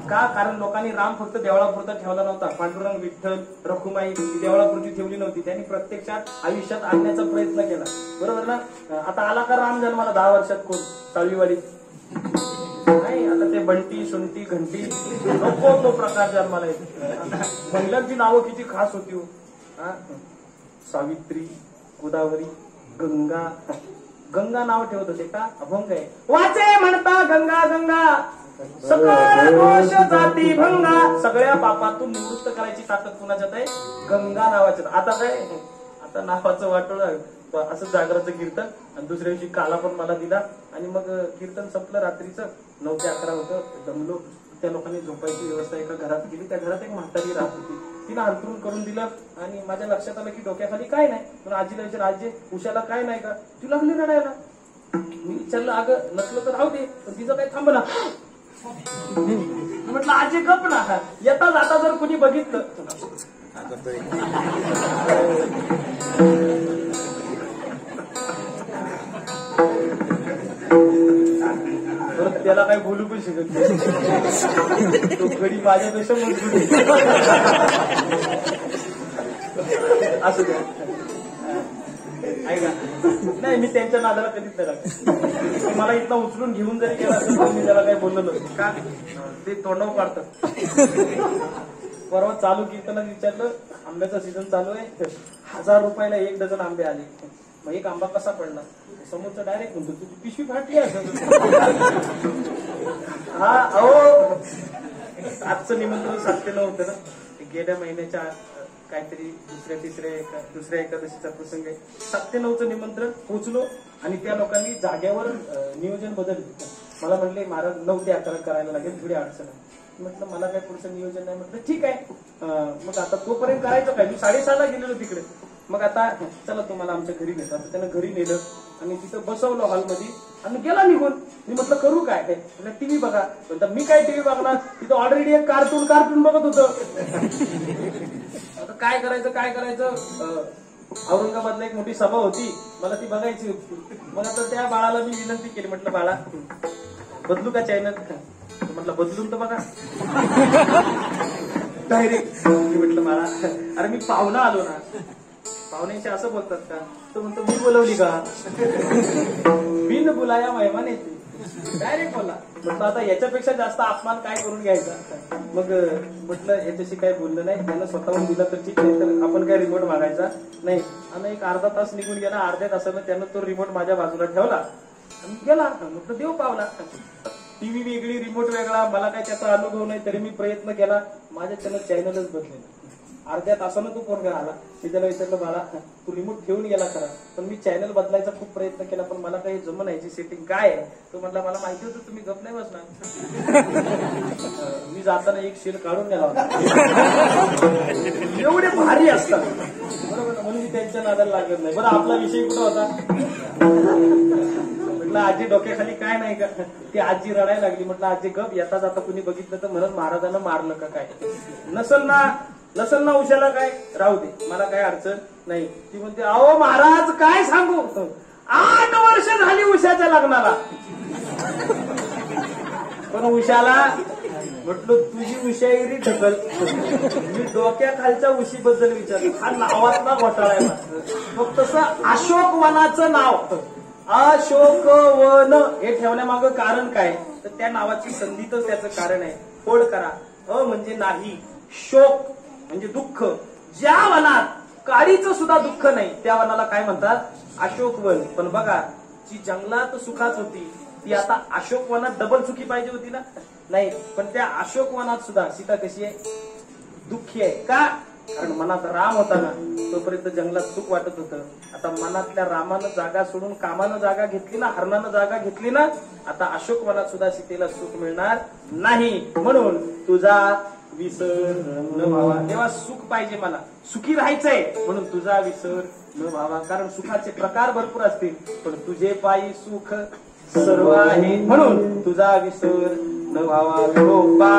का? कारण लोकांनी राम फक्त देवळापुरता ठेवला नव्हता. पांडुरंग, विठ्ठल, रखुमाई देवळापुरती ठेवली नव्हती. त्यांनी प्रत्यक्षात आयुष्यात आणण्याचा प्रयत्न केला. बरोबर ना? आता आला का राम जन्माला 10 वर्षात कोण? साळवीवाडी नाही. आता ते बंटी, सुंटी, घंटी नको तो प्रकार जन्माला येतो. महिलांची नावं किती खास होती हो. सावित्री, गोदावरी, गंगा. गंगा नाव ठेवत होते का? अभंग आहे. वाचे म्हणता गंगा गंगा सकळ दोष जाती भंगा. सगळ्या पापातून निवृत्त करायची ताकद कुणाच्यात आहे? गंगा नावाच्यात. आता काय? आता नावाचं वाटोळ असं जागराचं कीर्तन आणि दुसऱ्या दिवशी काला पण मला दिला आणि मग कीर्तन संपलं. रात्रीचं 9 ते 11 होतं. दमलो. त्या लोकांनी झोपायची व्यवस्था एका घरात केली. त्या घरात एक म्हातारी राहत होती. तिला अंतरून करून दिलं आणि माझ्या लक्षात आलं की डोक्याखाली काय नाही. पण आजीला विचार, आजी उशाला काय नाही का? ती लागली रडायला. मी विचारलं, अगं नसलं तर राहू दे, पण तिचं काही थांब ना. म्हटलं आजी गप ना. येता जाता जर कुणी बघितलं त्याला काही बोलू पण शकत नाही. तो घडी माझ्यापेक्षा मजबूत असू द्या. ऐका, नाही मी त्यांच्या नादाला कधीच नाही लागत. मला इथला उचलून घेऊन जरी गेला असेल तर मी त्याला काही बोललो नव्हतं. का? ते तोंडावर काढतात. परवा चालू कीर्तनात विचारलं, आंब्याचा सीझन चालू आहे, 1000 रुपयाला 1 डझन आंबे आले. मग एक आंबा कसा पडला? समोरचा डायरेक्ट म्हणतो तुझी पिशवी फाटली असं. हा, अहो आजचं निमंत्रण 7 होतं ना. गेल्या महिन्याच्या काहीतरी दुसऱ्या एकादशीचा प्रसंग आहे. 7-9चं निमंत्रण पोहोचलो आणि त्या लोकांनी जाग्यावर नियोजन बदललं. मला म्हटले महाराज 9 ते 11 करायला लागेल, थोडी अडचण आहे. म्हटलं मला काही पुढचं नियोजन नाही. म्हटलं ठीक आहे. मग आता तोपर्यंत करायचं काय? मी 6:30ला गेलेलो तिकडे. मग आता चला तुम्हाला आमच्या घरी नेतो. आता त्यानं घरी नेलं आणि तिथं बसवलं हॉलमध्ये आणि गेला निघून. मी म्हटलं करू काय? म्हटलं टीव्ही बघा. म्हणतात मी काय टीव्ही बघणार? तिथं ऑलरेडी एक कार्टून बघत होतं. आता काय करायचं? औरंगाबादला एक मोठी सभा होती, मला ती बघायची होती. मग आता त्या बाळाला मी विनंती केली, म्हटलं बाळा बदलू का चॅनल? म्हटलं बदलून तर बघा. डायरेक्ट मी म्हटलं बाळा, अरे मी पाहुणा आलो ना. पाहुण्यांशी असं बोलतात का? तो म्हणतो मी बोलवली का? बिन बुलाया मेहमान येते. डायरेक्ट बोला. म्हटलं आता याच्यापेक्षा जास्त अपमान काय करून घ्यायचा? मग म्हटलं याच्याशी काही बोललं नाही. त्यानं स्वतःहून दिला तर ठीक आहे, तर आपण काय रिमोट मागायचा नाही. आणि एक अर्धा तास निघून गेला. अर्ध्या तासानं त्यानं तो रिमोट माझ्या बाजूला ठेवला आणि गेला. म्हटलं देव पावला. टीव्ही वेगळी, रिमोट वेगळा. मला काही त्याचा अनुभव नाही, तरी मी प्रयत्न केला. माझ्या त्यानं चॅनलच बदलेलं. अर्ध्या तासानं तो पोरगा आला. मी त्याला विचारलं बाळा तू रिमोट ठेवून गेला खरा, पण मी चॅनल बदलायचा खूप प्रयत्न केला, पण मला काही जमन याची सेटिंग काय आहे? तो म्हटला मला माहिती होतं तुम्ही गप नाही बसणार. मी जाताना एक शेल काढून गेला होता. एवढे भारी असतात बरोबर, म्हणून मी त्यांच्या नादाला लागत नाही. बरं आपला विषय कुठं होता? म्हटलं आजी डोक्याखाली काय नाही का? ती आजी रडायला लागली. म्हटलं आजी गप, येता जाता कुणी बघितलं तर म्हणत महाराजांना मारलं का काय? नसल ना. नसल ना उशाला काय राहू दे, मला काय अडचण नाही. ती म्हणते अहो महाराज काय सांगू, 8 वर्ष झाली उशाच्या लग्नाला. पण उशाला म्हटलं तुझी उशागिरी ढकल, मी डोक्याखालच्या उशीबद्दल विचारतो. हा नावातला घोटाळा आहे. मग तसं अशोकवनाचं नाव अशोकवन हे ठेवण्यामागं कारण काय, तर त्या नावाची संधीतच त्याचं कारण आहे. फोड करा. अ म्हणजे नाही, शोक म्हणजे दुःख. ज्या वनात काडीचं सुद्धा दुःख नाही त्या वनाला काय म्हणतात, अशोकवन. पण बघा, जी जंगलात सुखाच होती ती आता अशोकवनात डबल सुखी पाहिजे होती ना, नाही. पण त्या अशोकवनात सुद्धा सीता कशी आहे, दुःखी आहे. का, कारण मनात राम होता ना, तोपर्यंत जंगलात सुख वाटत होतं. आता मनातल्या रामानं जागा सोडून कामानं जागा घेतली ना, हरणानं जागा घेतली ना, आता अशोकवनात सुद्धा सीतेला सुख मिळणार नाही. म्हणून तुझा विसर न व्हावा. तेव्हा सुख पाहिजे, मला सुखी राहायचंय, म्हणून तुझा विसर न व्हावा. कारण सुखाचे प्रकार भरपूर असतील, पण तुझे पायी सुख सर्व आहे, म्हणून तुझा विसर न व्हावा. विठोबा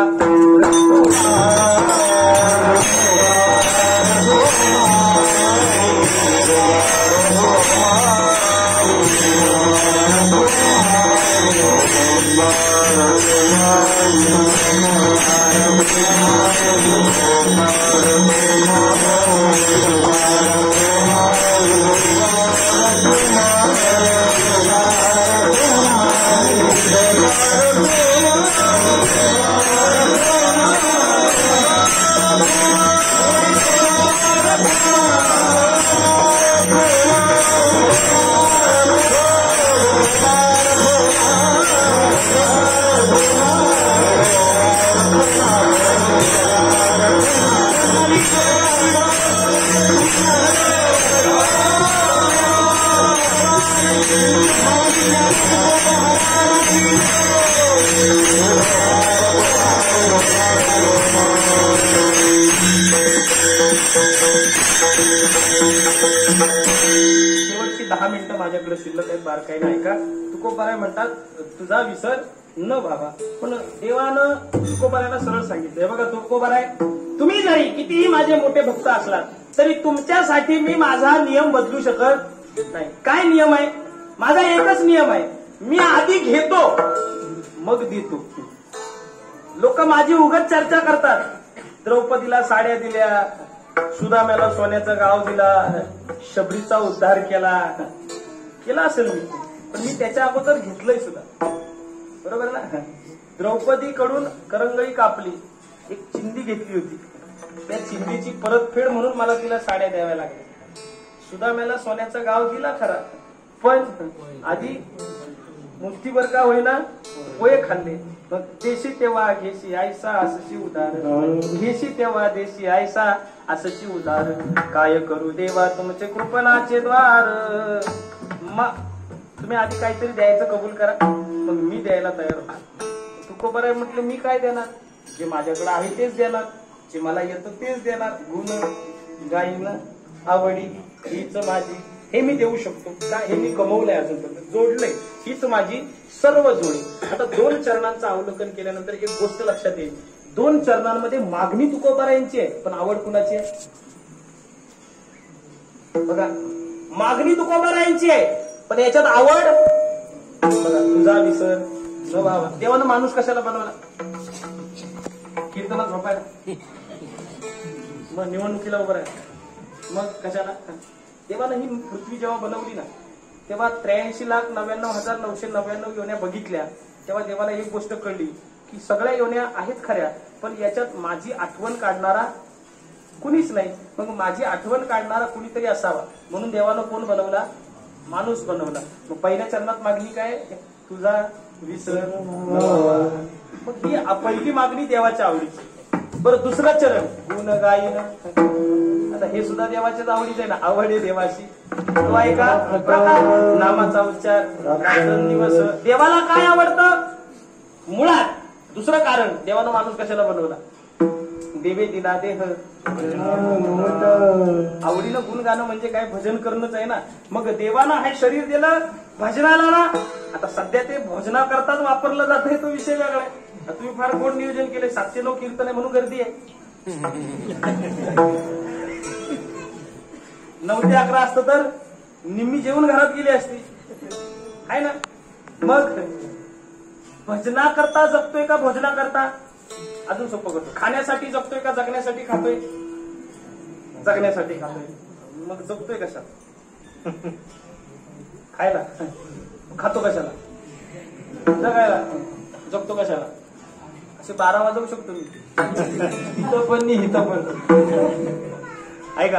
शेवटची 10 मिनिटं माझ्याकडे शिल्लक आहेत. बारकाईनं ऐका. तुकोबाराय म्हणतात तुझा विसर न व्हावा. पण देवानं तुकोबारायला सरळ सांगितलंय. बघा तुकोबाराय, तुम्ही जरी कितीही माझे मोठे भक्त असलात तरी तुमच्यासाठी मी माझा नियम बदलू शकत नाही. काय नियम आहे माझा? एकच नियम आहे, मी आधी घेतो मग देतो. लोक माझी उगाच चर्चा करतात. द्रौपदीला साड्या दिल्या, सुदाम्याला सोन्याचं गाव दिला, शबरीचा उद्धार केला असेल मी, पण मी त्याच्या अगोदर घेतलंय सुद्धा. बरोबर ना? द्रौपदीकडून करंगळी कापली, एक चिंदी घेतली होती, त्या चिंदीची परतफेड म्हणून मला तिला साड्या द्याव्या लागल्या. सुदाम्याला सोन्याचा गाव दिला खरा, पण आधी मुठ्ठीभर का होईना पोहे खाल्ले. मग देशी तेव्हा घेशी आयसा असशी उदार, घेशी तेव्हा देशी आयसा असशी उदार, काय करू देवा तुमचे कृपणाचे द्वार. तुम्ही आधी काहीतरी द्यायचं कबूल करा, मग मी द्यायला तयार होतो. तुकोबाराय म्हटलं मी काय देणार, जे माझ्याकडे आहे तेच देणार, जे मला येतं तेच देणार. गुण गाईन आवडी हीच माझी, हे मी देऊ शकतो का, हे मी कमवलंय, अजूनपर्यंत जोडलंय, हीच माझी सर्व जोडी. आता 2 चरणांचं अवलोकन केल्यानंतर एक गोष्ट लक्षात येईल. 2 चरणांमध्ये मागणी तुकोबारायांची आहे, पण आवड कुणाची आहे? बघा, मागणी तुकोबारायांची आहे, पण याच्यात आवड बघा, तुझा विसर न व्हावा. देवानं माणूस कशाला बनवला? कीर्तनात झोपायला, मग निवडणुकीला उभं राहायला, मग कशाला? देवानं ही पृथ्वी जेव्हा बनवली ना, तेव्हा 83,99,999 योन्या बघितल्या. तेव्हा देवाला एक गोष्ट कळली की सगळ्या योन्या आहेत खऱ्या, पण याच्यात माझी आठवण काढणारा कुणीच नाही. मग माझी आठवण काढणारा कुणीतरी असावा, म्हणून देवानं कोण बनवला? माणूस बनवला. मग पहिल्या चरणात मागणी काय? तुझा विसर न व्हावा. मग ही पहिली मागणी देवाच्या आवडीची. बरं, दुसरं चरण गुण गायन. आता हे सुद्धा देवाच्याच आवडीच आहे ना, आवड आहे देवाची. तो आहे का प्रकार, नामाचा उच्चार, दिवस. देवाला काय आवडतं मुळात? दुसरं कारण, देवानं माणूस कशाला बनवला? देवे दिला देह, आवडीनं गुण गाणं म्हणजे काय? भजन करणंच आहे ना. मग देवानं हे शरीर दिलं भजनाला ना. आता सध्या ते भोजना करतात वापरलं जात आहे, तो विषय वेगळा आहे. तुम्ही फार गोड नियोजन केले, 709 कीर्तन आहे म्हणून गर्दी आहे. 9 ते 11 असतं तर निम्मी जेवून घरात गेली असती, आहे ना. मग भजना करता जगतोय का भोजना करता? अजून सोपं करतो. खाण्यासाठी जगतोय का जगण्यासाठी खातोय? जगण्यासाठी खातोय. मग जगतोय कशाला? खायला. खातो कशाला? जगायला. जगतो कशाला? असे 12 वाजवू शकतो मी. इथं पण नाही, इथं पण. ऐका,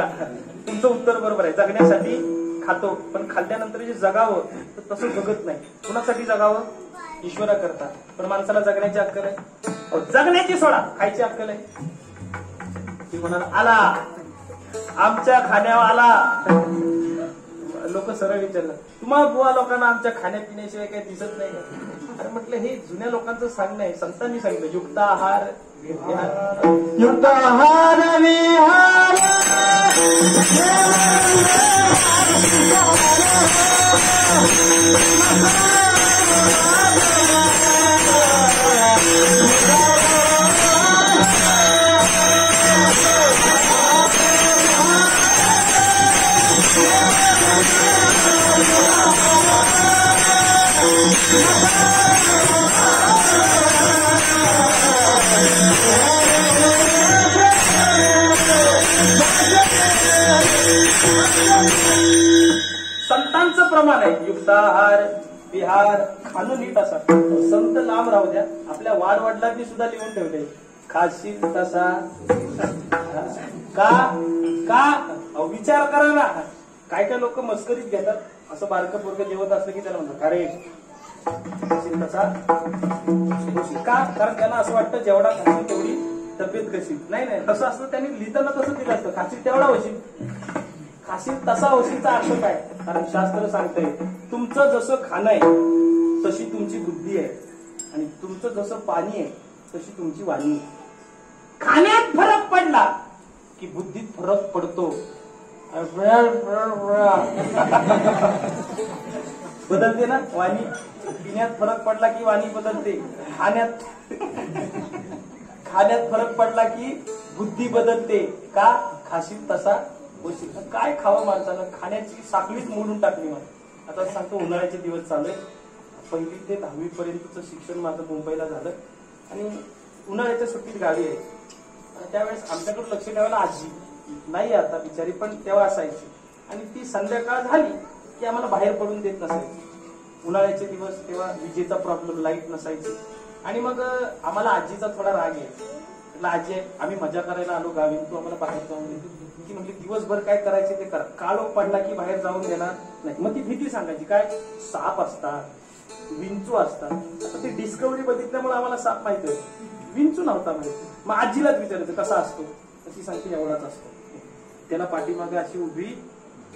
तुमचं उत्तर बरोबर आहे. जगण्यासाठी खातो, पण खाल्ल्यानंतर जे जगावं तर तसं जगत नाही. कुणासाठी जगावं? ईश्वरा करता. पण माणसाला जगण्याची अक्कल आहे? जगण्याची सोडा, खायची अक्कल आहे? ती म्हणाल आला, आमच्या खाण्यावर आला. लोक सरळ विचारलं, तुम्हाला बुवा लोकांना आमच्या खाण्यापिण्याशिवाय काही दिसत नाही का? अरे म्हटलं, हे जुन्या लोकांचं सांगणं आहे. संतांनी सांगितलं युक्त आहार
युक्त आहार विहार
संतांचं प्रमाण आहे. युक्ताहार विहार खाणं नीट असा. संत लांब राहू द्या, आपल्या वाडवडिलांनी सुद्धा लिहून ठेवले, खाशील तसा. का का विचार करा ना. काय काय लोक मस्करीत घेतात. असं बारकं पोरकं जेवत असलं की त्याला म्हणतात अरे खाशील तसा. का? कारण त्यांना असं वाटतं जेवढा खाशील तेवढी तब्येत कशी. नाही नाही, तसं असतं. त्यांनी लिहिताना तसं दिलं असतं, खाशील तेवढा होशील. खाशील तसा होशीलचा अर्थ काय? कारण शास्त्र सांगतंय तुमचं जसं खाणं आहे तशी तुमची बुद्धी आहे, आणि तुमचं जसं पाणी आहे तशी तुमची वाणी आहे. खाण्यात फरक पडला की बुद्धीत फरक पडतो. बदलते ना वाणी. पिण्यात फरक पडला की वाणी बदलते. खाण्यात फरक पडला की बुद्धी बदलते. का? खाशील तसा होशील. काय खावं माणसानं? खाण्याची साखळीच मोडून टाकली. मला आता सांगतो, उन्हाळ्याचे दिवस चालू आहे. 1ली ते 10वी पर्यंतचं शिक्षण माझं मुंबईला झालं, आणि उन्हाळ्याच्या सुट्टीत गावी आहे. त्यावेळेस आमच्याकडे लक्ष ठेवायला आजी नाही आता बिचारी, पण तेव्हा असायची. आणि ती संध्याकाळ झाली की आम्हाला बाहेर पडून देत नसायची. उन्हाळ्याचे दिवस, तेव्हा विजेचा प्रॉब्लेम, लाईट नसायची. आणि मग आम्हाला आजीचा थोडा राग आहे. म्हटलं आजी, आम्ही मजा करायला आलो गावी, तू आम्हाला बाहेर जाऊन देतो की? म्हटली दिवसभर काय करायचे ते करा, काळोख पडला की बाहेर जाऊन देणार नाही. मग ती भीती सांगायची, काय साप असतात, विंचू असतात. आता ती डिस्कव्हरी बघितल्यामुळे आम्हाला साप माहिती होतं, विंचू नव्हता माहिती. मग आजीलाच विचारायचं कसा असतो, ती सांगते एवढाच असतो. त्याला पाठीमागे अशी उभी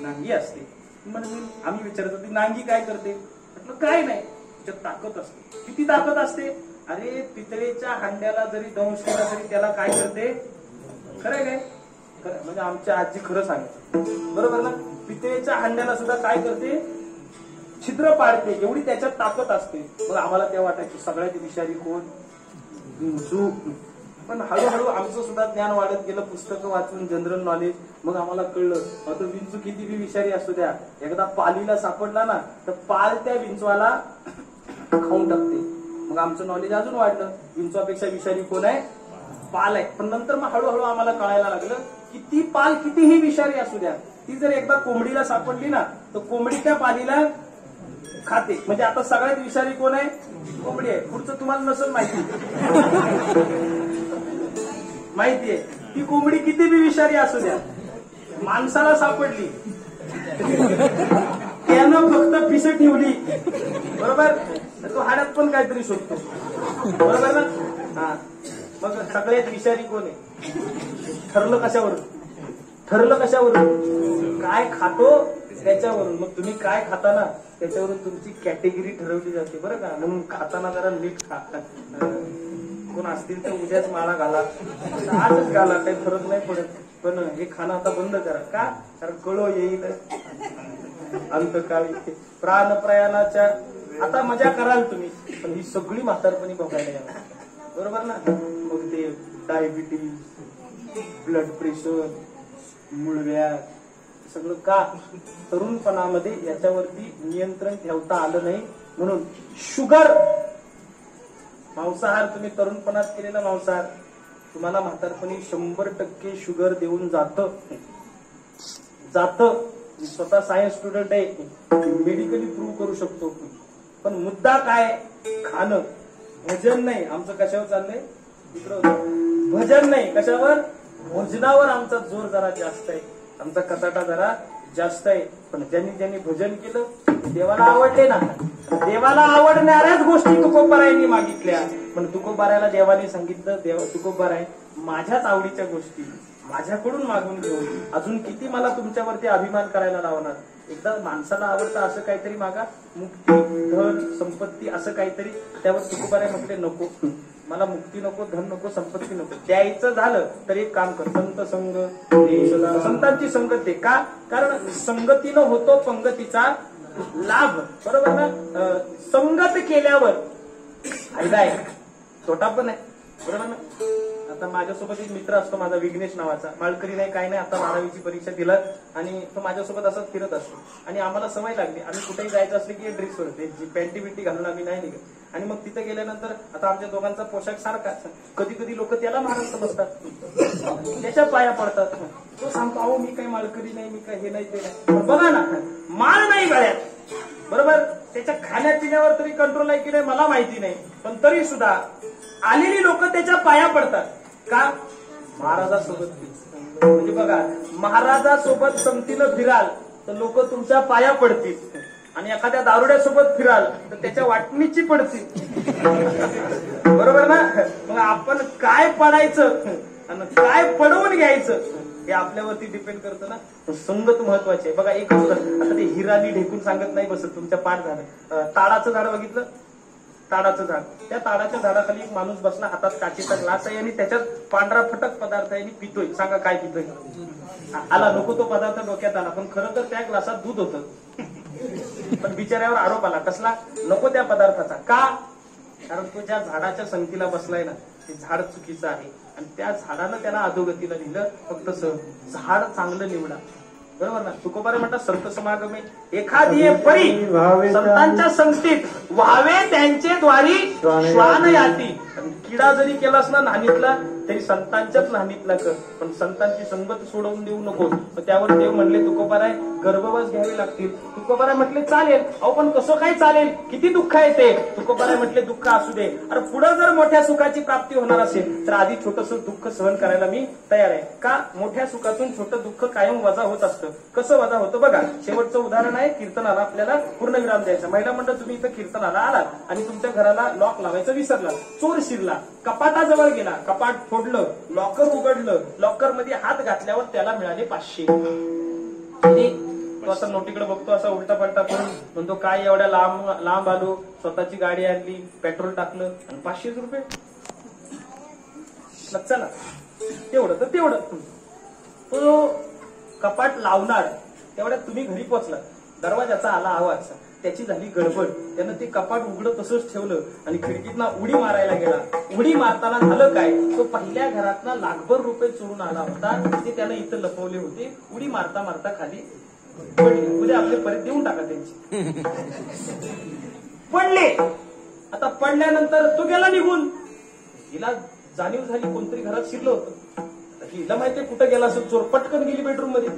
नांगी असते. म्हणून आम्ही विचारतो ती नांगी काय करते? म्हटलं काय नाही, त्याच्यात ताकद असते. किती ताकद असते? अरे पितळेच्या हांड्याला जरी दंश केला तरी त्याला काय करते? खरंय काय? खरं. म्हणजे आमच्या आजी खरं सांगते, बरोबर ना. पितळेच्या हांड्याला सुद्धा काय करते? छिद्र पाडते. एवढी त्याच्यात ताकद असते. मग आम्हाला त्या वाटायची सगळ्यात विषारी कोण? विंचू. पण हळूहळू आमचं सुद्धा ज्ञान वाढत गेलं, पुस्तकं वाचून, जनरल नॉलेज. मग आम्हाला कळलं आता विंचू किती बी विषारी असू द्या, एकदा पालीला सापडला ना तर पाल त्या विंचवाला खाऊन टाकते. मग आमचं नॉलेज अजून वाढलं, विंचवापेक्षा विषारी कोण आहे? पाल आहे. पण नंतर मग हळूहळू आम्हाला कळायला लागलं की ती पाल कितीही विषारी असू द्या, ती जर एकदा कोंबडीला सापडली ना तर कोंबडी त्या पालीला खाते. म्हणजे आता सगळ्यात विषारी कोण आहे? कोंबडी आहे. पुढचं तुम्हाला नसेल माहितीये. ती कोंबडी किती बी विषारी असू द्या, माणसाला सापडली त्यानं फक्त पिस ठेवली, बरोबर, तो हाड्यात पण काहीतरी शोधतो, बरोबर ना. हा, मग सगळ्यात विषारी कोण आहे? ठरलं कशावरून? काय खातो त्याच्यावरून. मग तुम्ही काय खाता ना त्याच्यावरून तुमची कॅटेगरी ठरवली जाते, बरं का. म्हणून खाताना जरा नीट खा. कोण असतील तर उद्याच माळा घाला, आजच घाला, काही फरक नाही पडत. पण हे खाणं आता बंद करा. का? कारण कळो येईल अंतकाळी प्राण प्रयाणाच्या. आता मजा कराल तुम्ही, पण ही सगळी म्हातारपणी बघायला यावं, बरोबर ना. मग ते डायबिटीज, ब्लड प्रेशर, मुळव्याध, सगळं का तरुणपणामध्ये याच्यावरती नियंत्रण ठेवता आलं नाही. म्हणून शुगर, मांसाहार तुम्ही तरुणपणात केलेला मांसाहार तुम्हाला म्हातारपणी 100% शुगर देऊन जातं. मी स्वतः सायन्स स्टुडंट आहे, मेडिकली प्रूव्ह करू शकतो. पण मुद्दा काय, खाणं. भजन नाही आमचं. कशावर चाललंय इकडं? भजन नाही. कशावर? भोजनावर आमचा जोर जरा जास्त आहे, आमचा कसाटा जरा जास्त आहे. पण ज्यांनी भजन केलं देवाला आवडले ना. देवाला आवडणाऱ्याच गोष्टी तुकोबारायांनी मागितल्या. पण तुकोबारायला देवाने सांगितलं, तुकोबाराय माझ्याच आवडीच्या गोष्टी माझ्याकडून मागून घेऊन अजून किती मला तुमच्यावरती अभिमान करायला लावणार. एकदा माणसाला आवडतं असं काहीतरी मागा, मुक्ती, धन, संपत्ती असं काहीतरी. त्यावर तुकोबाराय म्हटले नको, मला मुक्ती नको, धन नको, संपत्ती नको. द्यायचं झालं तर एक काम कर, संत संग, संतांची संगत दे. का? कारण संगतीनं होतो पंगतीचा लाभ. बरोबर ना? संगत केल्यावर फायदा आहे, तोटा पण आहे. बरोबर ना? आता माझ्यासोबत एक मित्र असतो माझा, विघ्नेश नावाचा. माळकरी नाही, काय नाही, आता 12वीची परीक्षा दिला आणि तो माझ्यासोबत असंच फिरत असतो. आणि आम्हाला सवय लागली, आम्ही कुठेही जायचं असले की ड्रेसवर पॅन्टी बिंटी घालून आम्ही नाही निघत. आणि मग तिथे गेल्यानंतर आता आमच्या दोघांचा पोशाख सारखाच. कधी कधी लोक त्याला महाराज समजतात, त्याच्या पाया पडतात. तो सांगतो अहो मी काही माळकरी नाही, मी काय हे नाही ते नाही. बघा ना, माळ नाही गळ्यात, बरोबर. त्याच्या खाण्यात पिण्यावर तरी कंट्रोल आहे की नाही मला माहिती नाही, पण तरी सुद्धा आलेली लोक त्याच्या पाया पडतात. का? महाराजासोबत. म्हणजे बघा, महाराजासोबत संगतीनं फिराल तर लोक तुमच्या पाया पडतील, आणि एखाद्या दारुड्यासोबत फिराल तर त्याच्या वाटणीची पडतील. बरोबर ना? मग आपण काय पडायचं आणि काय पडवून घ्यायचं हे आपल्यावरती डिपेंड करतं ना. संगत महत्वाची आहे. बघा एक आता ते हिरानी ढेकून सांगत नाही बसत, तुमच्या पाठ झालं. ताडाचं झाड बघितलं, ताडाचं झाड. त्या ताडाच्या झाडाखाली एक माणूस बसला, हातात काचेचा ग्लास आहे आणि त्याच्यात पांढरा फटक पदार्थ आहे आणि पितोय. सांगा काय पितोय? आला नको तो पदार्थ डोक्यात आला, पण खरं तर त्या ग्लासात दूध होतं. पण बिचाऱ्यावर आरोप आला, कसला? नको त्या पदार्थाचा. का? कारण तो ज्या झाडाच्या संगतीला बसलाय ना ते झाड चुकीचं आहे, आणि त्या झाडानं त्याला अधोगतीला नेलं. फक्त झाड चांगलं निवडा. बरोबर ना? तुकोबारे म्हणतात संत समागमे एखादी परी, संतांच्या संगतीत व्हावे त्यांचे द्वारी श्वान याती. किडा जरी केलास ना नाणीतला तरी संतांच्याच नाणीतला कर, पण संतांची संगत सोडवून देऊ नको. त्यावर देव म्हणले तुकोबाराय गर्भवास घ्यावे लागतील. तुकोबाराय म्हटले चालेल. अहो पण कसं काय चालेल? किती दुःख आहे ते. तुकोबाराय म्हटले दुःख असू दे, अरे पुढे जर मोठ्या सुखाची प्राप्ती होणार असेल तर आधी छोटंसं दुःख सहन करायला मी तयार आहे. का? मोठ्या सुखातून छोटं दुःख कायम वजा होत असतं. कसं वजा होतं बघा. शेवटचं उदाहरण आहे, कीर्तनाला आपल्याला पूर्णविराम द्यायचा. महिला मंडळ तुम्ही इथं कीर्तनाला आलात आणि तुमच्या घराला लॉक लावायचं विसरला, चोर शिरला, कपाटाजवळ गेला, कपाट फोडलं, लॉकर उघडलं, लॉकर मध्ये हात घातल्यावर त्याला मिळाले 500. तो असा नोटीकडे बघतो, असा उलटा पलटा करून म्हणतो काय एवढ्या लांब आलो, स्वतःची गाडी आणली, पेट्रोल टाकलं आणि 500 रुपये. चला तेवढं तर तेवढं. तो कपाट लावणार तेवढ्यात तुम्ही घरी पोहोचला, दरवाजाचा आला आवाज, त्याची झाली गडबड. त्यानं ते कपाट उघडं तसंच ठेवलं आणि खिडकीतनं उडी मारायला गेला. उडी मारताना झालं काय, तो पहिल्या घरातनं लाखभर रुपये चोरून आला होता, ते त्यानं इथं लपवले होते. उडी मारता मारता खाली पडले. उद्या आपले परत देऊन टाका त्यांची. पडले. आता पडल्यानंतर तो गेला निघून. हिला जाणीव झाली कोणतरी घरात शिरलं होतं. हिला माहितीये कुठं गेला असेल चोर. पटकन गेली बेडरूम मध्ये,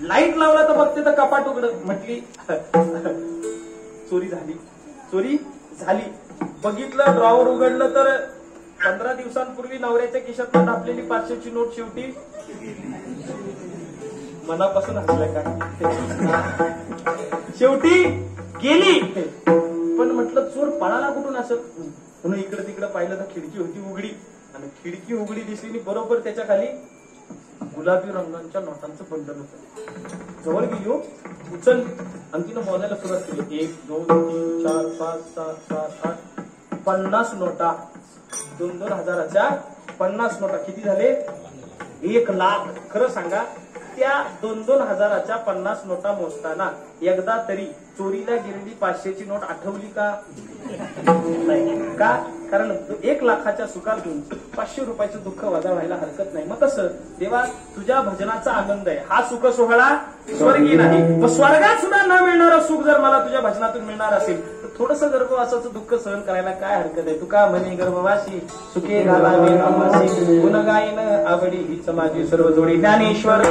लाईट लावला तर बघते तर कपाट उघड. म्हटली चोरी झाली, चोरी झाली. बघितलं, ड्रॉवर उघडलं तर 15 दिवसांपूर्वी नवऱ्याच्या खिशात टाकलेली 500ची नोट शेवटी मनापासून हसल्या का शेवटी गेली. पण म्हटलं चोर पळाला कुठून असं, म्हणून इकडे तिकडे पाहिलं तर खिडकी होती उघडी, आणि खिडकी उघडी दिसली बरोबर त्याच्या खाली गुलाबी रंगांच्या नोटांचं बंडल होतं. जवळ गेली, उचल आणि तिनं मोजायला सुरुवात केली. 1 2 3 4 5 6 7 8 50 नोटा. 2-2 हजाराच्या 50 नोटा. किती झाले? 1 लाख. खरं सांगा, त्या 2-2 हजाराच्या 50 नोटा मोजताना एकदा तरी चोरीला गेलेली 500ची नोट आठवली का? नाही. का? कारण 1 लाखाच्या सुखातून 500 रुपयाचं दुःख वजा व्हायला हरकत नाही. मग तसं देवा तुझ्या भजनाचा आनंद आहे, हा सुख सोहळा स्वर्गी नाही. मग स्वर्गात सुद्धा न मिळणारं सुख जर मला तुझ्या भजनातून मिळणार असेल तर थोडंसं गर्भवासाचं दुःख सहन करायला काय हरकत आहे. तुका म्हणे गर्भवासी सुखे घालावे नामासी, गुण गायन आवडी हीच माझी सर्व जोडी. ज्ञानेश्वर